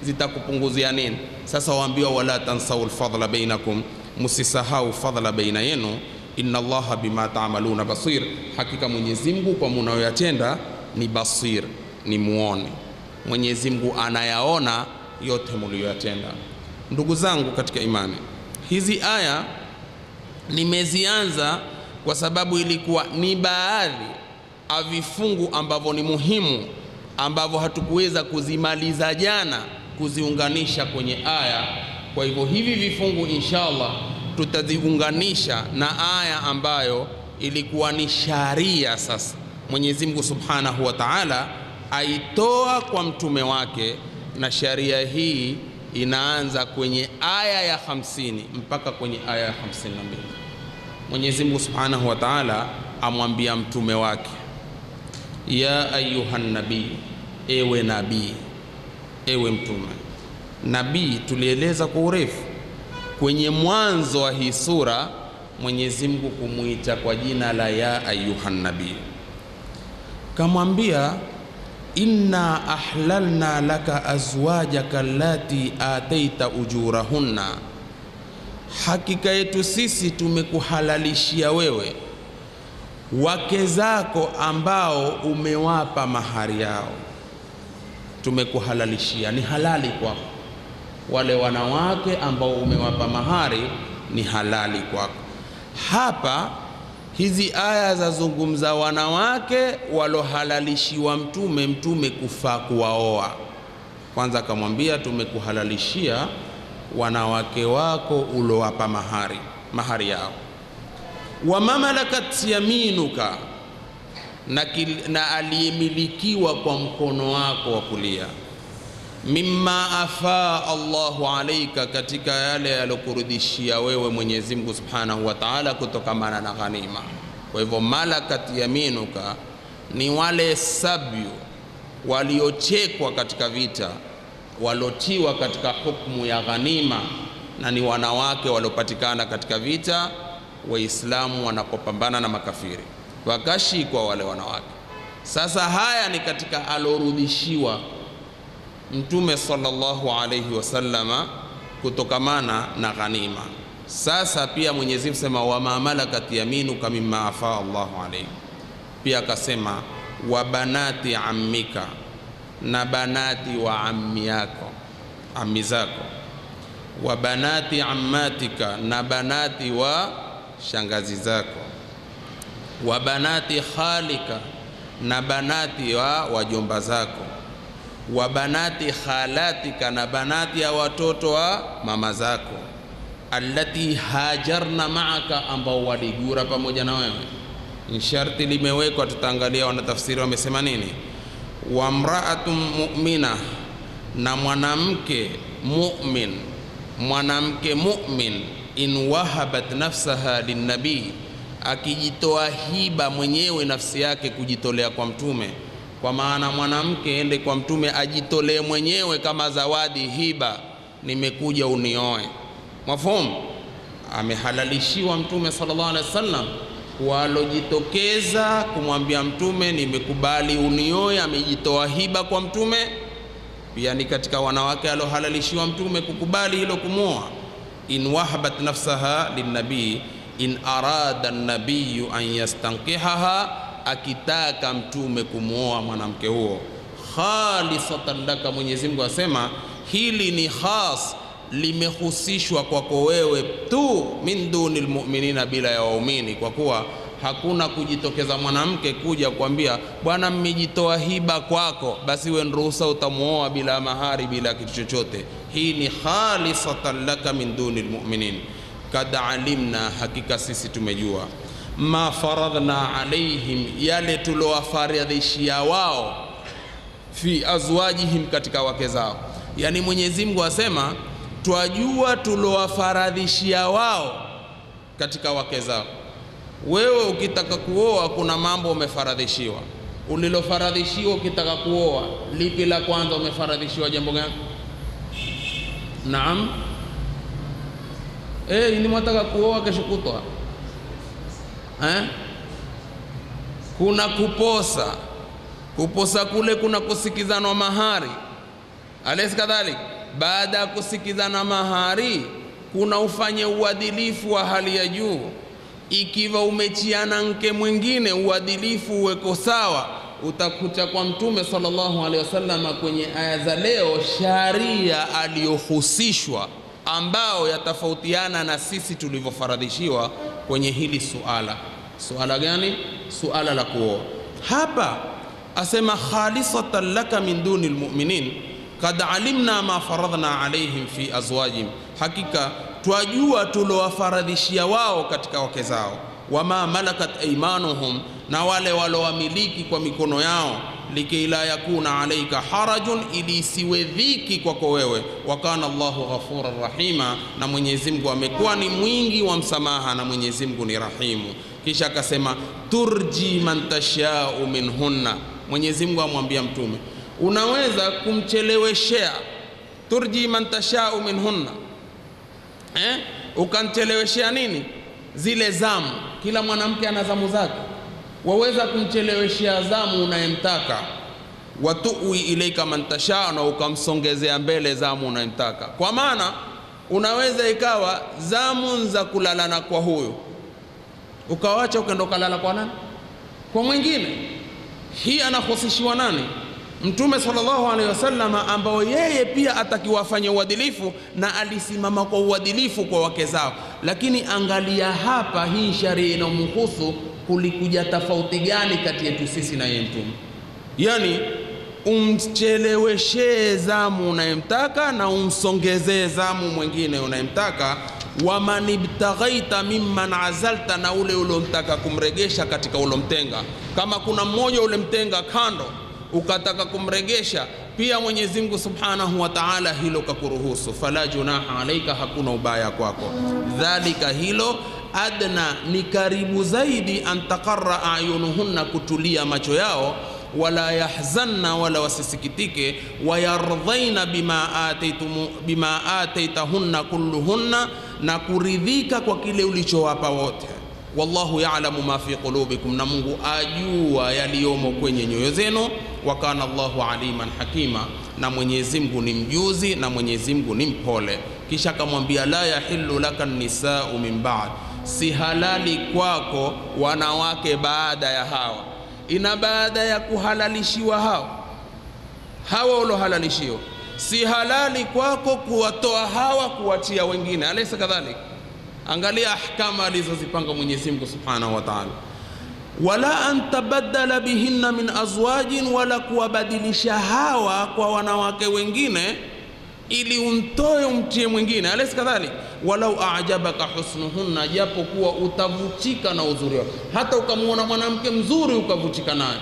zitakupunguzia nini? Sasa waambiwa wala tansau alfadla bainakum, musisahau fadla baina yenu. Inna Allaha bima ta'maluna basir, hakika Mwenyezi Mungu kwa mnayoyatenda ni basir, ni muone. Mwenyezi Mungu anayaona yote mlioyatenda. Ndugu zangu katika imani, hizi aya nimezianza kwa sababu ilikuwa ni baadhi ya vifungu ambavyo ni muhimu, ambavyo hatukuweza kuzimaliza jana kuziunganisha kwenye aya Kwa hivyo hivi vifungu inshallah tutaziunganisha na aya ambayo ilikuwa ni sharia. Sasa Mwenyezi Mungu Subhanahu wa Ta'ala aitoa kwa mtume wake, na sharia hii inaanza kwenye aya ya 50 mpaka kwenye aya ya 52. Mwenyezi Mungu Subhanahu wa Ta'ala amwambia mtume wake, ya ayuhan nabii, ewe nabii, ewe mtume. Nabii tulieleza kwa urefu kwenye mwanzo wa hii sura, Mwenyezi Mungu kumuita kwa jina la ya ayuhan nabii, kamwambia inna ahlalna laka azwajaka allati ataita ujurahunna, hakika yetu sisi tumekuhalalishia wewe wake zako ambao umewapa mahari yao. Tumekuhalalishia, ni halali kwako. Wale wanawake ambao umewapa mahari ni halali kwako. Hapa hizi aya zazungumza wanawake walohalalishiwa mtume kufaa kuwaoa. Kwanza akamwambia tumekuhalalishia wanawake wako ulowapa mahari yao. Wa mamalakat yaminuka, na aliyemilikiwa kwa mkono wako wa kulia. Mimma afaa Allahu alaika, katika yale yalokurudishia wewe Mwenyezi Mungu Subhanahu wa Ta'ala kutokamana na ghanima. Kwa hivyo malakat yaminuka ni wale sabyu waliochekwa katika vita, walotiwa katika hukumu ya ghanima, na ni wanawake waliopatikana katika vita Waislamu wanapopambana na makafiri, wakashikwa wale wanawake. Sasa haya ni katika alorudishiwa Mtume sallallahu alayhi wasallama kutokamana na ghanima. Sasa pia Mwenyezi Mungu sema wa ma malakat yaminuka mimma afa Allahu alayhi, pia akasema wa banati ammika, na banati wa ammi yako, ammi zako. Wa banati ammatika, na banati wa shangazi zako. Wa banati khalika, na banati wa wajomba zako. Wa banati khalatika, na banati ya watoto wa mama zako. Allati hajarna maaka, ambao waligura pamoja na wewe. Ni sharti limewekwa, tutaangalia wanatafsiri wamesema nini. Wa mraatun mu'mina, na mwanamke mu'min, mwanamke mu'min in wahabat nafsaha linnabii, akijitoa hiba mwenyewe nafsi yake kujitolea kwa mtume. Kwa maana mwanamke ende kwa mtume ajitolee mwenyewe kama zawadi, hiba, nimekuja unioe. Mafhumu? Amehalalishiwa mtume sallallahu alaihi wasallam walojitokeza kumwambia mtume nimekubali unioe, amejitoa hiba kwa mtume. Pia ni katika wanawake alohalalishiwa mtume kukubali hilo kumwoa. In wahabat nafsaha linnabii in arada an-nabiyyu an yastankihaha, akitaka mtume kumwoa mwanamke huo khalisatan laka. Mwenyezi Mungu asema hili ni khas, limehusishwa kwako wewe tu, min dunil mu'minina, bila ya waumini, kwa kuwa hakuna kujitokeza mwanamke kuja kuambia bwana mmejitoa hiba kwako, basi wewe ruhusa utamuoa bila mahari, bila kitu chochote. Hii ni khalisatan laka min dunil mu'minin. Kad alimna, hakika sisi tumejua, ma faradhna alaihim, yale tulowafaradhishia wao, fi azwajihim, katika wake zao. Yani Mwenyezi Mungu asema twajua tulowafaradhishia wao katika wake zao. Wewe ukitaka kuoa kuna mambo umefaradhishiwa. Ulilofaradhishiwa ukitaka kuoa, lipi la kwanza umefaradhishiwa? Jambo gani? Naam, ni mwataka kuoa kesho kutwa, kuna kuposa. Kuposa kule kuna kusikizana mahari, alesi kadhalika. Baada ya kusikizana mahari kuna ufanye uadilifu wa hali ya juu. Ikiwa umechiana mke mwingine, uadilifu uweko sawa. Utakuta kwa mtume sallallahu alaihi wasallam kwenye aya za leo sharia aliyohusishwa, ambao yatafautiana na sisi tulivyofaradhishiwa kwenye hili suala. Suala gani? Suala la kuoa. Hapa asema khalisatan laka min dunil mu'minin kad alimna ma faradhna alaihim fi azwajihim. hakika twajua tulowafaradhishia wao katika wake zao. Wama malakat aymanuhum, na wale walowamiliki kwa mikono yao. Likay la yakuna alayka harajun, ili isiwe dhiki kwako wewe. Wa kana Allahu ghafuran rahima, na Mwenyezi Mungu amekuwa ni mwingi wa msamaha, na Mwenyezi Mungu ni rahimu. Kisha akasema turji man tashau minhunna. Mwenyezi Mungu amwambia Mtume, unaweza kumcheleweshea. Turji man tashau minhunna, ukancheleweshea nini? Zile zamu. Kila mwanamke ana zamu zake, waweza kumcheleweshea zamu unayemtaka. Watuwi ilaika man tasha, na ukamsongezea mbele zamu unayemtaka. Kwa maana unaweza ikawa zamu za kulalana kwa huyu, ukawacha ukaenda kulala kwa nani? Kwa mwingine. Hii anahusishiwa nani? Mtume sallallahu alaihi wasallam, ambao yeye pia atakiwafanya uadilifu, na alisimama kwa uadilifu kwa wake zao. Lakini angalia hapa, hii sharia inamhusu, kulikuja tofauti gani kati yetu sisi na yeye Mtume? Yani umcheleweshe zamu unayemtaka na umsongezee zamu mwingine unayemtaka. Waman ibtaghaita mimman azalta, na ule ulomtaka kumregesha katika ulomtenga. Kama kuna mmoja ulemtenga kando ukataka kumregesha, pia Mwenyezi Mungu Subhanahu wa Ta'ala hilo kakuruhusu. Fala junaha alaika, hakuna ubaya kwako. Dhalika, hilo adna, ni karibu zaidi, antaqarra ayunuhunna, kutulia macho yao, wala yahzanna, wala wasisikitike, wayardhaina bima ataitahunna kulluhunna, na kuridhika kwa kile ulichowapa wote. Wallahu ya'lamu ma fi qulubikum, na Mungu ajua yaliyomo kwenye nyoyo zenu. Wa kana Allahu aliman hakima, na Mwenyezi Mungu ni mjuzi, na Mwenyezi Mungu ni mpole. Kisha akamwambia la yahillu laka nisa'u min ba'd, si halali kwako wanawake baada ya hawa. Ina baada ya kuhalalishiwa hawa ulohalalishiwa, si halali kwako kuwatoa hawa kuwatia wengine. Alaysa kadhalik? Angalia ahkama alizozipanga Mwenyezi Mungu Subhanahu wa Ta'ala. Wala antabaddala bihinna min azwajin, wala kuwabadilisha hawa kwa wanawake wengine ili umtoe umtie mwingine. Alaysa kadhalik? Walau a'jabaka husnuhunna, japo kuwa utavutika na uzuri wao. Hata ukamwona mwanamke mzuri ukavutika naye,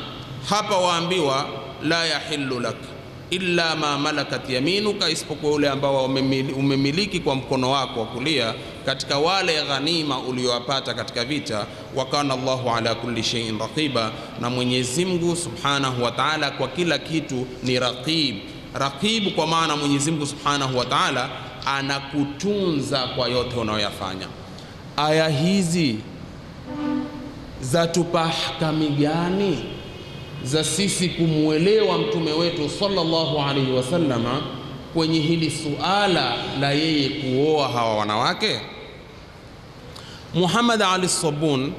hapa waambiwa la yahillu lak illa ma malakat yaminuka, isipokuwa ule ambao umemiliki kwa mkono wako wa kulia, katika wale ghanima uliowapata katika vita. Wa kana Allahu ala kulli shay'in raqiba, na Mwenyezi Mungu Subhanahu wa Ta'ala kwa kila kitu ni raqib. Raqib kwa maana Mwenyezi Mungu Subhanahu wa Ta'ala anakutunza kwa yote unayoyafanya. Aya hizi zatupa ahkami gani za sisi kumuelewa mtume wetu sallallahu alaihi wasallama kwenye hili suala la yeye kuoa hawa wanawake? Muhammad Ali Sabun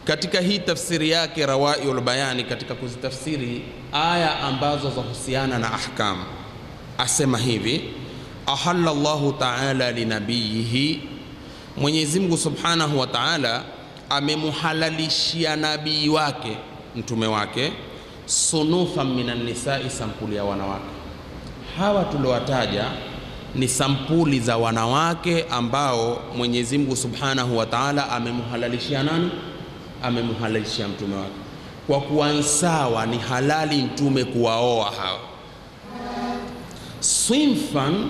katika hii tafsiri yake Rawaiul Bayani, katika kuzitafsiri aya ambazo zahusiana na ahkam, asema hivi: ahalla Allahu ta'ala linabiyihi, Mwenyezi Mungu Subhanahu wa Ta'ala amemuhalalishia nabii wake mtume wake sunufan minan nisai, sampuli ya wanawake. Hawa tuliowataja ni sampuli za wanawake ambao Mwenyezi Mungu Subhanahu wa Ta'ala amemuhalalishia nani? Amemuhalalishia mtume wake, kwa kuwa sawa ni halali mtume kuwaoa hawa. Sinfan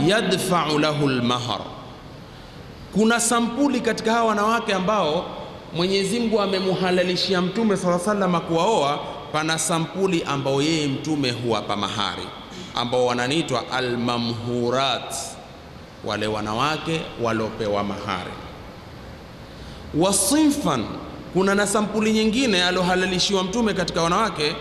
yadfa'u lahu al-mahr, kuna sampuli katika hawa wanawake ambao Mwenyezi Mungu amemuhalalishia mtume sallallahu alaihi wasallam kuwaoa. Pana sampuli ambao yeye mtume huwapa mahari, ambao wananiitwa almamhurat, wale wanawake waliopewa mahari. Wasinfan, kuna na sampuli nyingine alohalalishiwa mtume katika wanawake,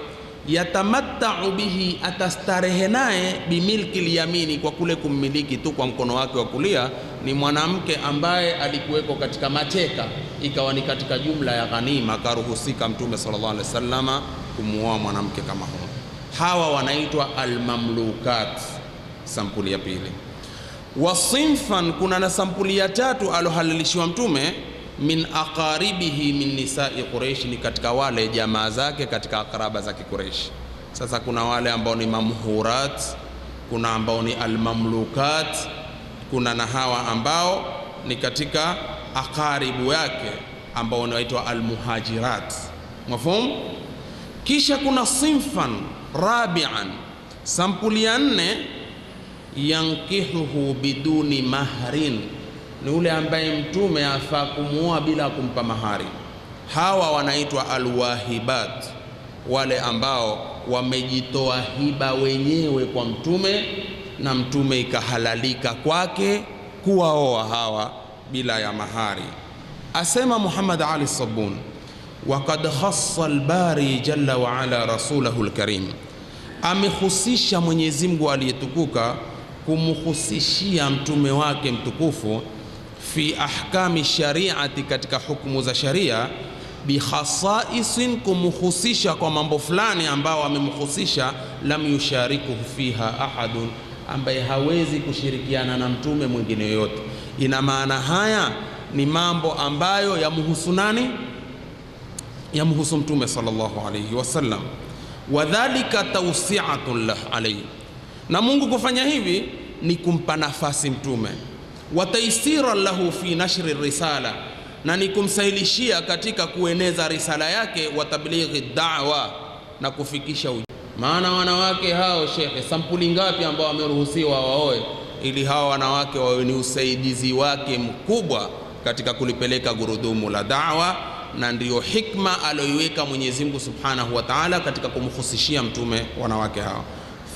yatamattau bihi, atastarehe naye, bimilki liyamini, kwa kule kummiliki tu kwa mkono wake wa kulia. Ni mwanamke ambaye alikuweko katika mateka, ikawa ni katika jumla ya ghanima, karuhusika mtume sallallahu alaihi wasallama kumuoa mwanamke kama huyo. Hawa wanaitwa almamlukat, sampuli ya pili. Wasinfan, kuna na sampuli ya tatu alohalalishiwa mtume, min aqaribihi min nisai Quraish, ni katika wale jamaa zake katika akraba za Quraish. Sasa kuna wale ambao ni mamhurat, kuna ambao ni almamlukat, kuna na hawa ambao ni katika akaribu yake ambao wanaitwa almuhajirat. Mafhumu? Kisha kuna sinfan rabi'an, sampuli ya 4, yankihuhu biduni mahrin, ni ule ambaye mtume afaa kumuoa bila kumpa mahari. Hawa wanaitwa alwahibat, wale ambao wamejitoa hiba wenyewe kwa mtume na mtume ikahalalika kwake kuwaoa hawa bila ya mahari. Asema Muhammad Ali Sabun, waqad khassa al-bari jalla wa ala rasulahu al-karim, amehusisha Mwenyezi Mungu aliyetukuka kumhusishia mtume wake mtukufu fi ahkami shari'ati, katika hukumu za sharia, bi khasaisin, kumhusisha kwa mambo fulani ambao amemhusisha lam yusharikuhu fiha ahadun, ambaye hawezi kushirikiana na mtume mwingine yoyote. Ina maana haya ni mambo ambayo yamhusu nani? Yamhusu mtume sallallahu alayhi wasallam. Wadhalika tawsi'atun lah alayhi, na Mungu kufanya hivi ni kumpa nafasi mtume. Wa taysira lahu fi nashri risala, na ni kumsahilishia katika kueneza risala yake. Wa tablighi da'wa, na kufikisha ujumbe. Maana wanawake hao, shekhe, sampuli ngapi ambao wameruhusiwa waoe, ili hao wanawake wawe ni usaidizi wake mkubwa katika kulipeleka gurudumu la da'wa, na ndiyo hikma aliyoiweka Mwenyezi Mungu Subhanahu wa Ta'ala katika kumhusishia mtume wanawake hao.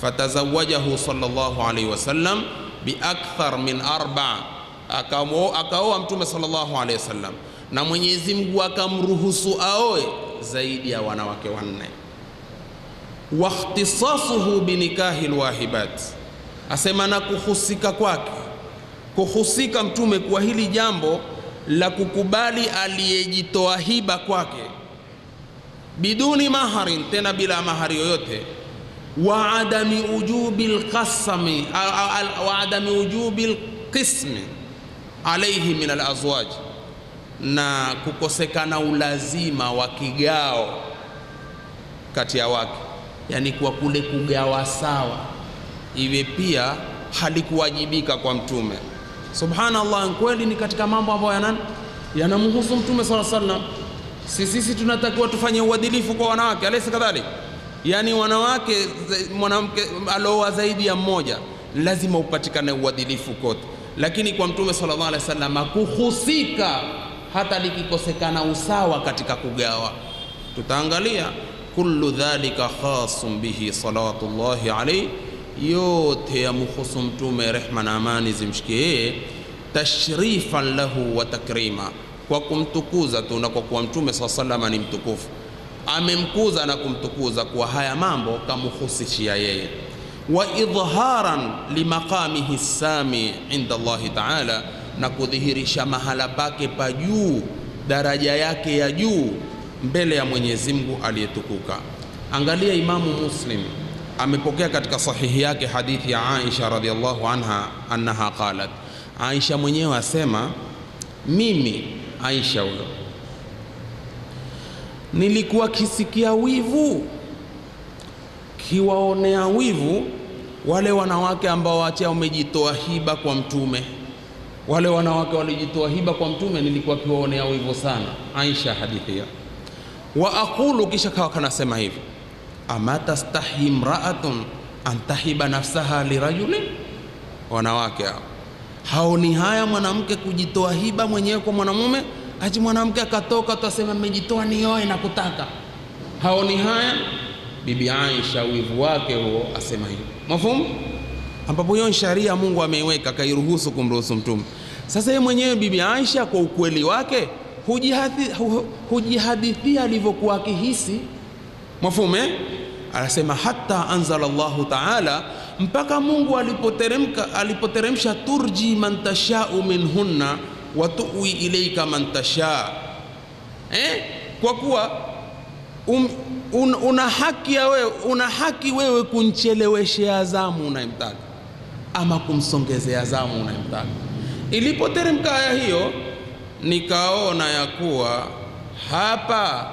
Fatazawajahu sallallahu alaihi wasallam bi akthar min 4, akaoa mtume sallallahu alaihi wasallam, na Mwenyezi Mungu akamruhusu aoe zaidi ya wanawake 4. Wa ikhtisasuhu bi nikahil wahibat, asema na kuhusika kwake, kuhusika mtume kwa hili jambo la kukubali aliyejitoa hiba kwake, biduni maharin, tena bila mahari yoyote, wa adami ujubil qasmi, wa adami ujubil qismi alayhi min alazwaj, na kukosekana ulazima wa kigao kati ya wake, yani kwa kule kugawa sawa iwe pia halikuwajibika kwa mtume. Subhanallah, kweli ni katika mambo ambayo yanamhusu mtume sallallahu alaihi wasallam. Sisi tunatakiwa tufanye uadilifu kwa wanawake, alaysa kadhalik? Yani wanawake, mwanamke alioa zaidi ya mmoja lazima upatikane uadilifu kote, lakini kwa mtume sallallahu alaihi wasallam kuhusika hata likikosekana usawa katika kugawa. Tutaangalia kullu dhalika khasun bihi salawatullahi alayhi, yote ya mkhusu mtume, rehma na amani zimshikie yeye, tashrifan lahu wa takrima, kwa kumtukuza tu, na kwa kuwa mtume sallallahu alaihi wasallam ni mtukufu, amemkuza na kumtukuza kwa haya mambo kamhusishia yeye. Wa idharan limaqamihi sami inda Allahi ta'ala, na kudhihirisha mahala pake pa juu, daraja yake ya juu mbele ya Mwenyezi Mungu aliyetukuka. Angalia, Imamu Muslim amepokea katika sahihi yake hadithi ya Aisha radhiallahu anha annaha qalat, Aisha mwenyewe asema, mimi Aisha huyo nilikuwa kisikia wivu, kiwaonea wivu wale wanawake ambao wacha wamejitoa hiba kwa mtume. Wale wanawake walijitoa hiba kwa mtume nilikuwa kiwaonea wivu sana. Aisha hadithi ya wa aqulu, kisha kawa kanasema hivi, ama tastahi imra'atun an tahiba nafsaha lirajulin, wanawake hao ni haya mwanamke kujitoa hiba mwenyewe kwa mwanamume, ati mwanamke akatoka tutasema nimejitoa nioe na kutaka. Hao ni haya? Bibi Aisha wivu wake huo asema hivi, mafhumu, ambapo hiyo sharia Mungu ameiweka kairuhusu kumruhusu mtume. Sasa yeye mwenyewe Bibi Aisha kwa ukweli wake hujihadithia alivyokuwa akihisi, mafhumu, anasema hata anzala Allahu ta'ala, mpaka Mungu alipoteremsha turji man tashau minhunna wa tuwi ilayka man tasha, kwa kuwa una haki wewe kuncheleweshea zamu unayemtaka ama kumsongezea zamu unayemtaka. Ilipoteremka aya hiyo, nikaona ya kuwa hapa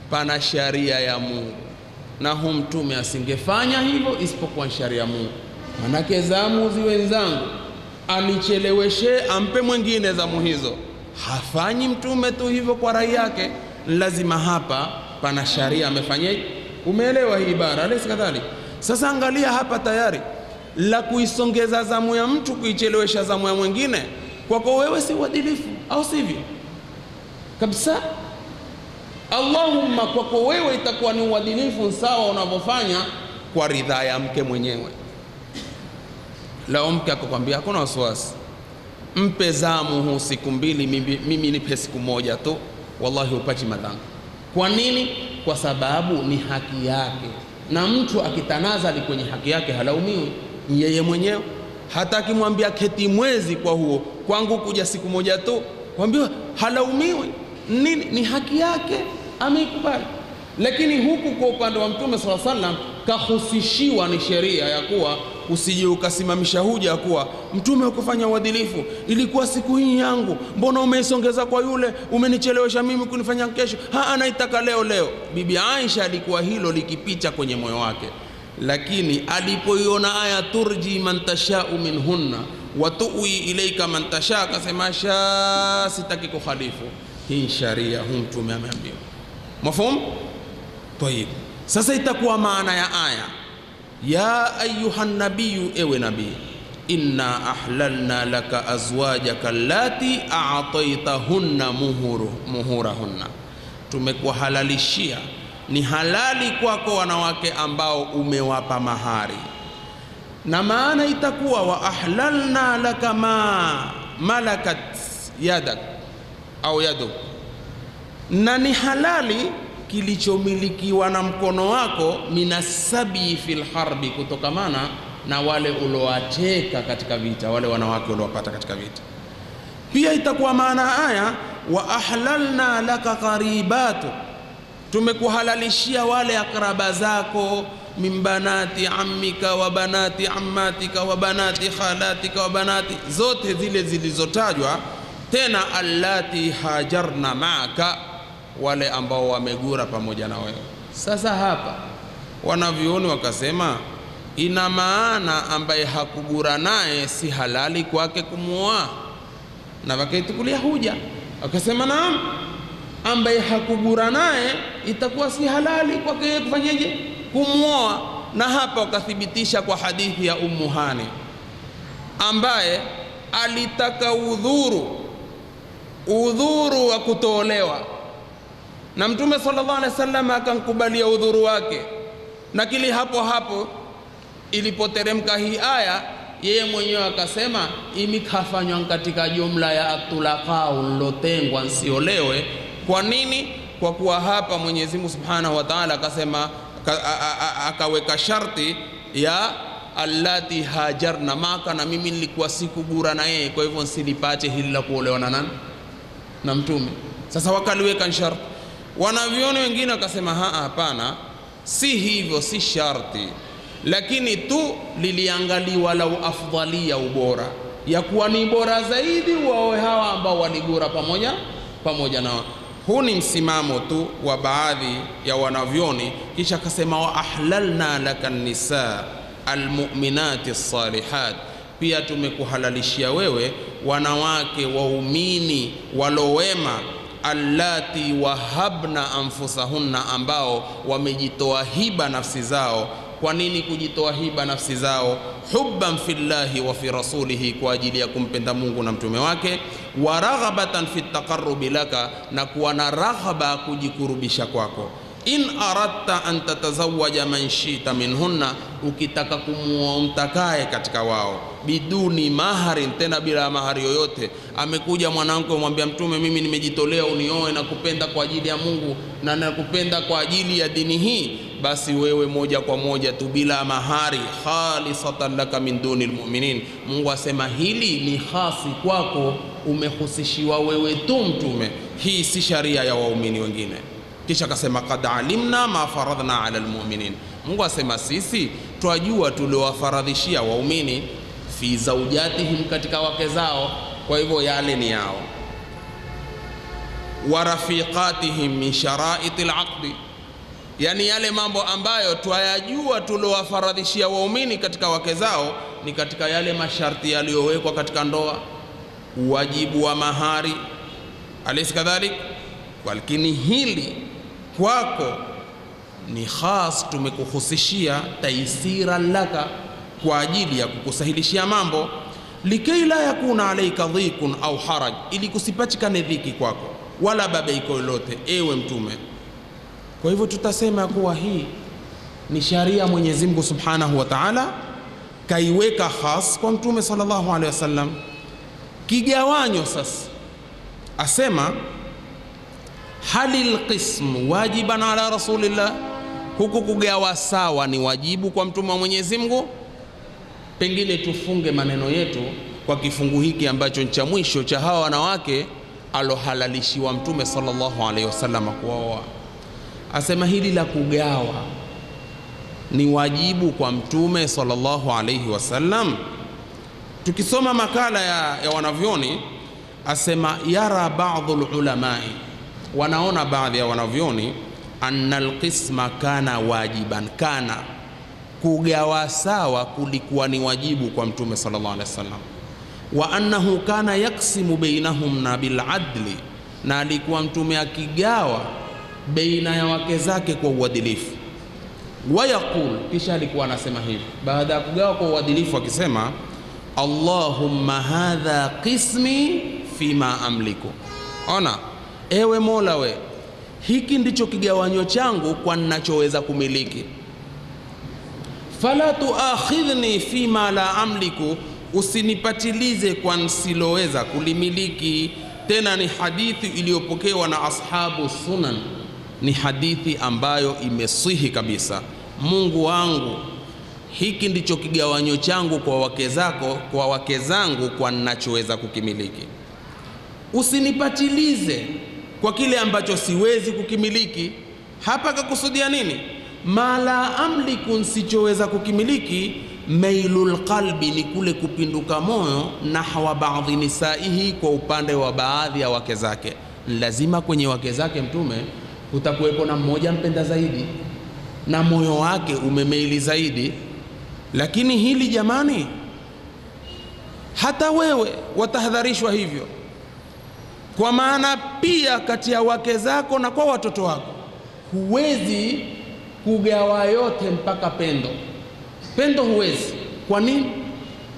pana sharia ya Mungu, na huyu mtume asingefanya hivyo isipokuwa sharia ya Mungu. Manake zamu ziwe zangu, anicheleweshe, ampe mwingine zamu hizo. Hafanyi mtume tu hivyo kwa rai yake, lazima hapa pana sharia amefanyaje. Umeelewa hii ibara? Alisi kadhalik. Sasa angalia hapa, tayari la kuisongeza zamu ya mtu, kuichelewesha zamu ya mwingine, kwako wewe si uadilifu, au sivyo? Kabisa. Allahumma kwako wewe itakuwa ni uadilifu sawa unavyofanya kwa ridhaa ya mke mwenyewe. Lao mke akakwambia hakuna wasiwasi, mpe zamu huu siku mbili, mimi nipe siku moja tu, wallahi upati madhambi. Kwa nini? Kwa sababu ni haki yake, na mtu akitanazali kwenye haki yake halaumiwi, ni yeye mwenyewe. Hata akimwambia keti mwezi kwa huo, kwangu kuja siku moja tu, kwambia halaumiwi. Nini? Ni haki yake, ameikubali. Lakini huku kwa upande wa Mtume sallallahu alaihi wasallam kahusishiwa ni sheria ya kuwa usije ukasimamisha huja ya kuwa Mtume ukufanya uadilifu, ilikuwa siku hii yangu, mbona umeisongeza kwa yule, umenichelewesha mimi kunifanya kesho, anaitaka leo. Bibi Aisha alikuwa hilo likipita kwenye moyo wake, lakini alipoiona aya turji man tashau minhunna wa tuwi ilaika man tasha, akasema sitaki kukhalifu hii sharia, huu Mtume ameambiwa. Mafhum? Tayib. Sasa itakuwa maana ya aya, ya ayuhan nabiyu, ewe nabii, inna ahlalna laka azwajaka allati a'taytahunna muhurahunna, tumekuhalalishia, ni halali kwako wanawake ambao umewapa mahari. Na maana itakuwa wa ahlalna laka ma malakat yadak au yaduk, na ni halali kilichomilikiwa na mkono wako, minasabi fil harbi, kutokamana na wale uloateka katika vita, wale wanawake uliowapata katika vita. Pia itakuwa maana aya wa ahlalna laka qaribatu, tumekuhalalishia wale akraba zako, min banati ammika wa banati ammatika wa banati khalatika wa banati, zote zile zilizotajwa. Tena allati hajarna maaka, wale ambao wamegura pamoja na wewe. Sasa hapa wanavyuoni wakasema ina maana ambaye hakugura naye si halali kwake kumuoa, na wakaitukulia huja wakasema naam, ambaye hakugura naye itakuwa si halali kwake kufanyeje, kumuoa. Na hapa wakathibitisha kwa hadithi ya Ummu Hani ambaye alitaka udhuru wa kutolewa, na Mtume sallallahu alaihi wasallam akamkubalia udhuru wake. Na kili hapo ilipoteremka hii aya, yeye mwenyewe akasema imikafanywa katika jumla ya atulaqau, lotengwa nsiolewe. Kwa nini? Kwa kuwa hapa Mwenyezi Mungu Subhanahu wa Ta'ala akasema, akaweka sharti ya allati hajarna maka, na mimi nilikuwa sikugura na yeye, kwa hivyo nsilipate hili la kuolewa na nani? Na Mtume. Sasa wakaliweka sharti. Wanavioni wengine wakasema hapana, si hivyo, si sharti, lakini tu liliangaliwa lau afdalia, ubora, ya kuwa ni bora zaidi wawe hawa ambao waligura pamoja nao. Huu ni msimamo tu wa baadhi ya wanavyoni. Kisha akasema wa ahlalna laka nisa almu'minati as-salihat, pia tumekuhalalishia wewe wanawake waumini walowema, allati wahabna anfusahunna, ambao wamejitoa hiba nafsi zao. Kwa nini kujitoa hiba nafsi zao? Hubban fillahi wa fi rasulihi, kwa ajili ya kumpenda Mungu na mtume wake. Wa raghabatan fi taqarrubi laka, na kuwa na raghaba kujikurubisha kwako. In aradta an tatazawaja man shita minhunna, ukitaka kumuoa mtakaye katika wao, biduni mahari, tena bila mahari yoyote. Amekuja mwanamke umwambia Mtume, mimi nimejitolea unioe na kupenda kwa ajili ya Mungu na nakupenda kwa ajili ya dini hii, basi wewe moja kwa moja tu bila mahari, khalisatan laka min dunil mu'minin. Mungu asema hili ni khasi kwako, umehusishiwa wewe tu Mtume, hii si sharia ya waumini wengine. Kisha akasema qad alimna ma faradhna ala almu'minin, Mungu asema sisi twajua tuliowafaradhishia waumini fi zaujatihim, katika wake zao, kwa hivyo yale ni yao. Wa rafiqatihim min sharaitil aqdi, yani yale mambo ambayo twayajua tuliowafaradhishia waumini katika wake zao ni katika yale masharti yaliyowekwa katika ndoa, wajibu wa mahari, alaysa kadhalik. Lakini hili kwako ni khas, tumekuhusishia taisira laka, kwa ajili ya kukusahilishia mambo, likai la yakuna alayka dhikun au haraj, ili kusipatikane dhiki kwako wala babaiko lolote, ewe Mtume. Kwa hivyo tutasema kuwa hii ni sharia Mwenyezi Mungu Subhanahu wa Ta'ala kaiweka khas kwa Mtume sallallahu alaihi wasallam. Kigawanyo sasa asema halil qism wajiban ala rasulillah, huku kugawa sawa ni wajibu kwa Mtume wa Mwenyezi Mungu. Pengine tufunge maneno yetu kwa kifungu hiki ambacho ni cha mwisho cha hawa wanawake alohalalishiwa Mtume sallallahu alaihi wasallam kuoa. Asema hili la kugawa ni wajibu kwa Mtume sallallahu alaihi wasallam. Tukisoma makala ya wanavyoni, asema yara ba'dhul ulamai, wanaona baadhi ya wanavyoni, anna alqisma kana wajiban, kana kugawa sawa kulikuwa ni wajibu kwa Mtume sallallahu alaihi wasallam, wa annahu kana yaksimu bainahum bil adli, na alikuwa Mtume akigawa baina ya wake zake kwa uadilifu. Wayaqul, kisha alikuwa anasema hivi baada ya kugawa kwa uadilifu, akisema Allahumma hadha qismi fima amliku, ona ewe Mola we, hiki ndicho kigawanyo changu kwa ninachoweza kumiliki. Fala tuakhidhni fima la amliku, usinipatilize kwa nisiloweza kulimiliki. Tena ni hadithi iliyopokewa na ashabu sunan, ni hadithi ambayo imesihi kabisa. Mungu wangu, hiki ndicho kigawanyo changu kwa wake zako, kwa wake zangu kwa ninachoweza kukimiliki. Usinipatilize kwa kile ambacho siwezi kukimiliki. Hapa kakusudia nini? Mala amliku, nsichoweza kukimiliki. Mailul qalbi, ni kule kupinduka moyo, nahwa baadhi nisaihi, kwa upande wa baadhi ya wake zake. Lazima kwenye wake zake Mtume utakuwepo na mmoja mpenda zaidi na moyo wake umemeili zaidi. Lakini hili jamani, hata wewe watahadharishwa hivyo, kwa maana pia kati ya wake zako na kwa watoto wako huwezi kugawa yote mpaka pendo huwezi. Kwa nini?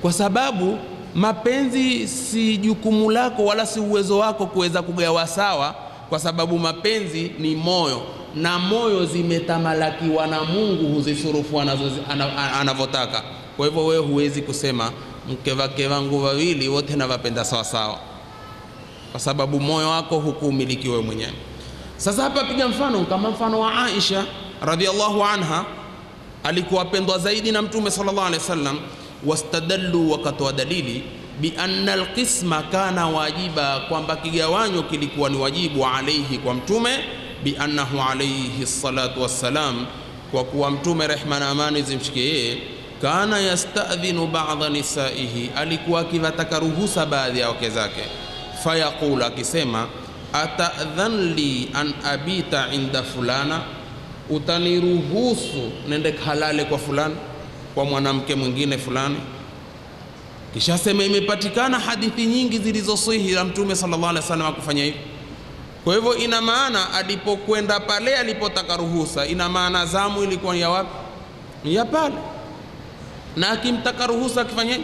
Kwa sababu mapenzi si jukumu lako wala si uwezo wako kuweza kugawa sawa, kwa sababu mapenzi ni moyo, na moyo zimetamalakiwa na Mungu, huzisurufu anavyotaka. Kwa hivyo wewe huwezi kusema mke wake wangu wawili wote nawapenda sawa sawa, kwa sababu moyo wako hukumiliki wewe mwenyewe. Sasa hapa piga mfano kama mfano wa Aisha radhiallahu anha, alikuwa pendwa zaidi na Mtume sallallahu alaihi wasallam. Wastadallu, wakatoa dalili bi anna alqisma kana wajiba, kwamba kigawanyo kilikuwa ni wajibu alaihi, kwa Mtume, bi annahu alaihi salatu wassalam, kwa kuwa Mtume rehma na amani zimshikie yeye, kana yastadhinu ba'dha nisaihi, alikuwa akiwataka ruhusa baadhi ya wake zake. Fayaqulu, akisema atadhan li an abita inda fulana, utaniruhusu nende halale kwa fulani, kwa mwanamke mwingine fulani. Kisha sema imepatikana hadithi nyingi zilizosihi za Mtume sallallahu alaihi wasallam kufanya hivyo. Kwa hivyo ina maana alipokwenda pale alipotaka ruhusa, ina maana zamu ilikuwa ya wapi? Ya pale. Na akimtaka ruhusa akifanya,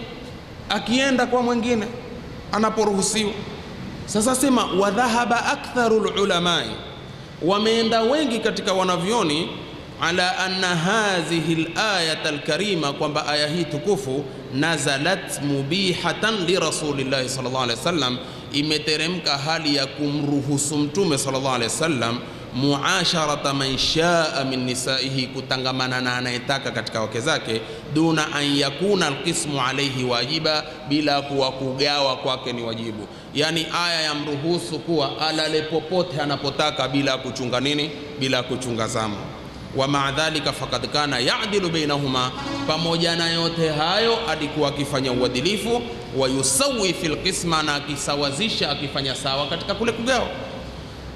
akienda kwa mwingine anaporuhusiwa. Sasa sema wadhahaba aktharul ulamai, wameenda wengi katika wanavyoni, ala anna hadhihi al-ayata al-karima, kwamba aya hii tukufu nazalat mubihatan li rasulillahi sallallahu alaihi wasallam, imeteremka hali ya kumruhusu Mtume sallallahu alaihi wasallam muasharata man shaa min nisaihi, kutangamana na anayetaka katika wake zake, duna an yakuna alqismu alayhi wajiba, bila kuwa kugawa kwake ni wajibu. Yani aya ya mruhusu kuwa alale popote anapotaka bila kuchunga nini? Bila kuchunga zamu. Wa maadhalika faqad kana ya'dilu bainahuma, pamoja na yote hayo alikuwa akifanya uadilifu, wa yusawi fil qisma, na akisawazisha, akifanya sawa katika kule kugawa.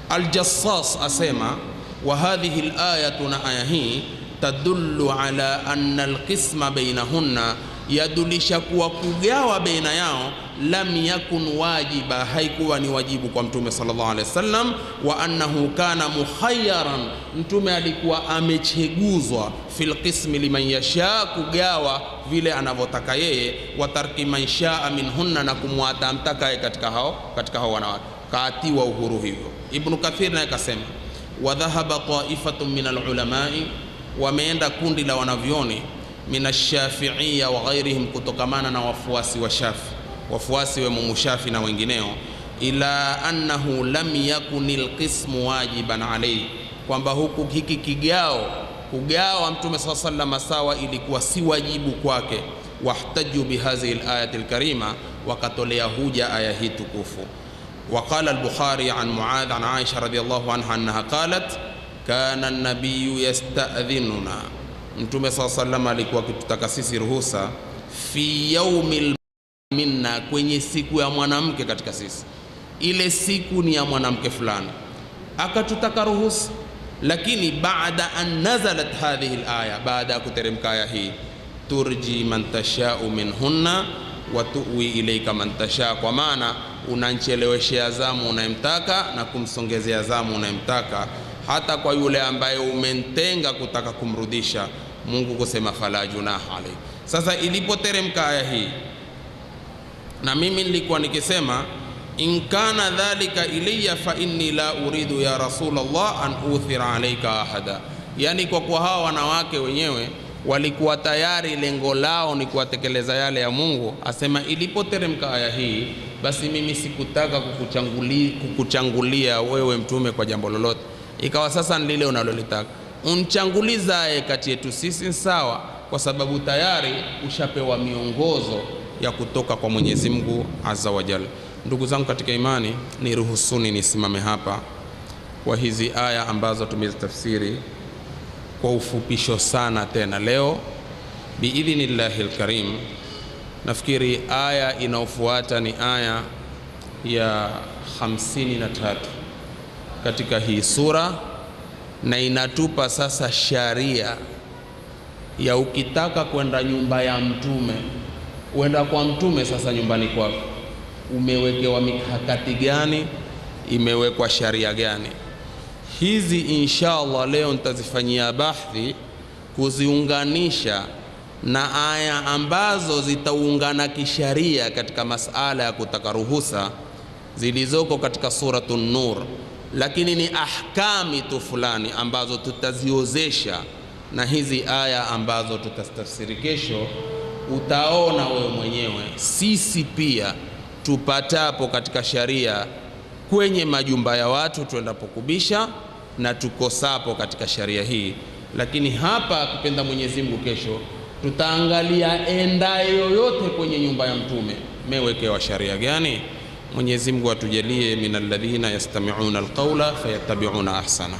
Al-Jassas asema Wa hadhihi al-ayatu, na aya hii, tadullu ala anna al-qisma bainahunna, yadulisha kuwa kugawa baina yao, lam yakun wajiba, haikuwa ni wajibu kwa Mtume sallallahu alaihi wasallam. Wa annahu kana mukhayyaran, Mtume alikuwa amecheguzwa, fil qismi liman yasha, kugawa vile anavyotaka yeye, wa tarki man shaa minhunna, na kumwata amtakaye katika hao wanawake, kaatiwa uhuru hivyo. Ibn Kathir naye kasema, wa dhahaba ta'ifatun min al-ulamai, wameenda kundi la wanavyoni, min ash-shafi'iyya wa ghairihim, kutokamana na wafuasi wa Shafi, wafuasi wa Imam Shafi na wengineo, ila annahu lam yakunil qismu wajiban alayhi, kwamba huku hiki kugawa Mtume sallallahu alayhi wasallam sawa ilikuwa si wajibu kwake. Wahtaju bihadhihi al-ayati al-karima, wakatolea huja aya hii tukufu. وقال البخاري عن معاذ عن عائشة رضي الله عنها أنها قالت كان النبي يستأذننا, Mtume صلى الله عليه وسلم alikuwa akitutaka sisi ruhusa, fi yaumil minna, kwenye siku ya mwanamke katika sisi, ile siku ni ya mwanamke fulani, akatutaka ruhusa. Lakini baada an nazalat hadhihi al-aya, baada ya kuteremka aya hii, turji man tashau minhunna wa tuwi ilayka man tasha, kwa maana unancheleweshea zamu unayemtaka na kumsongezea zamu unayemtaka, hata kwa yule ambaye umentenga kutaka kumrudisha. Mungu kusema fala junaha alayhi. Sasa ilipoteremka aya hii, na mimi nilikuwa nikisema in kana dhalika ilayya fa inni la uridu ya Rasulullah an uthira alayka ahada, yani kwa kuwa hawa wanawake wenyewe walikuwa tayari lengo lao ni kuwatekeleza yale ya Mungu. Asema ilipoteremka aya hii, basi mimi sikutaka kukuchangulia wewe Mtume kwa jambo lolote, ikawa sasa ni lile unalolitaka unchangulizaye kati yetu sisi sawa, kwa sababu tayari ushapewa miongozo ya kutoka kwa Mwenyezi Mungu Azza wa Jalla. Ndugu zangu katika imani, niruhusuni nisimame hapa kwa hizi aya ambazo tumezitafsiri kwa ufupisho sana tena leo biidhnillahi alkarim. Nafikiri aya inayofuata ni aya ya 53 katika hii sura, na inatupa sasa sharia ya ukitaka kwenda nyumba ya Mtume, uenda kwa Mtume sasa nyumbani kwako, umewekewa mikakati gani, imewekwa sharia gani. Hizi inshallah leo nitazifanyia bahthi, kuziunganisha na aya ambazo zitaungana kisharia katika masala ya kutaka ruhusa zilizoko katika suratun Nur, lakini ni ahkami tu fulani ambazo tutaziozesha na hizi aya ambazo tutastafsiri kesho. Utaona wewe mwenyewe sisi pia tupatapo katika sharia kwenye majumba ya watu tuendapokubisha, na tukosapo katika sharia hii. Lakini hapa akipenda Mwenyezi Mungu, kesho tutaangalia endaye yoyote kwenye nyumba ya Mtume mewekewa sharia gani. Mwenyezi Mungu atujalie minalladhina yastami'una alqawla fayattabi'una ahsana.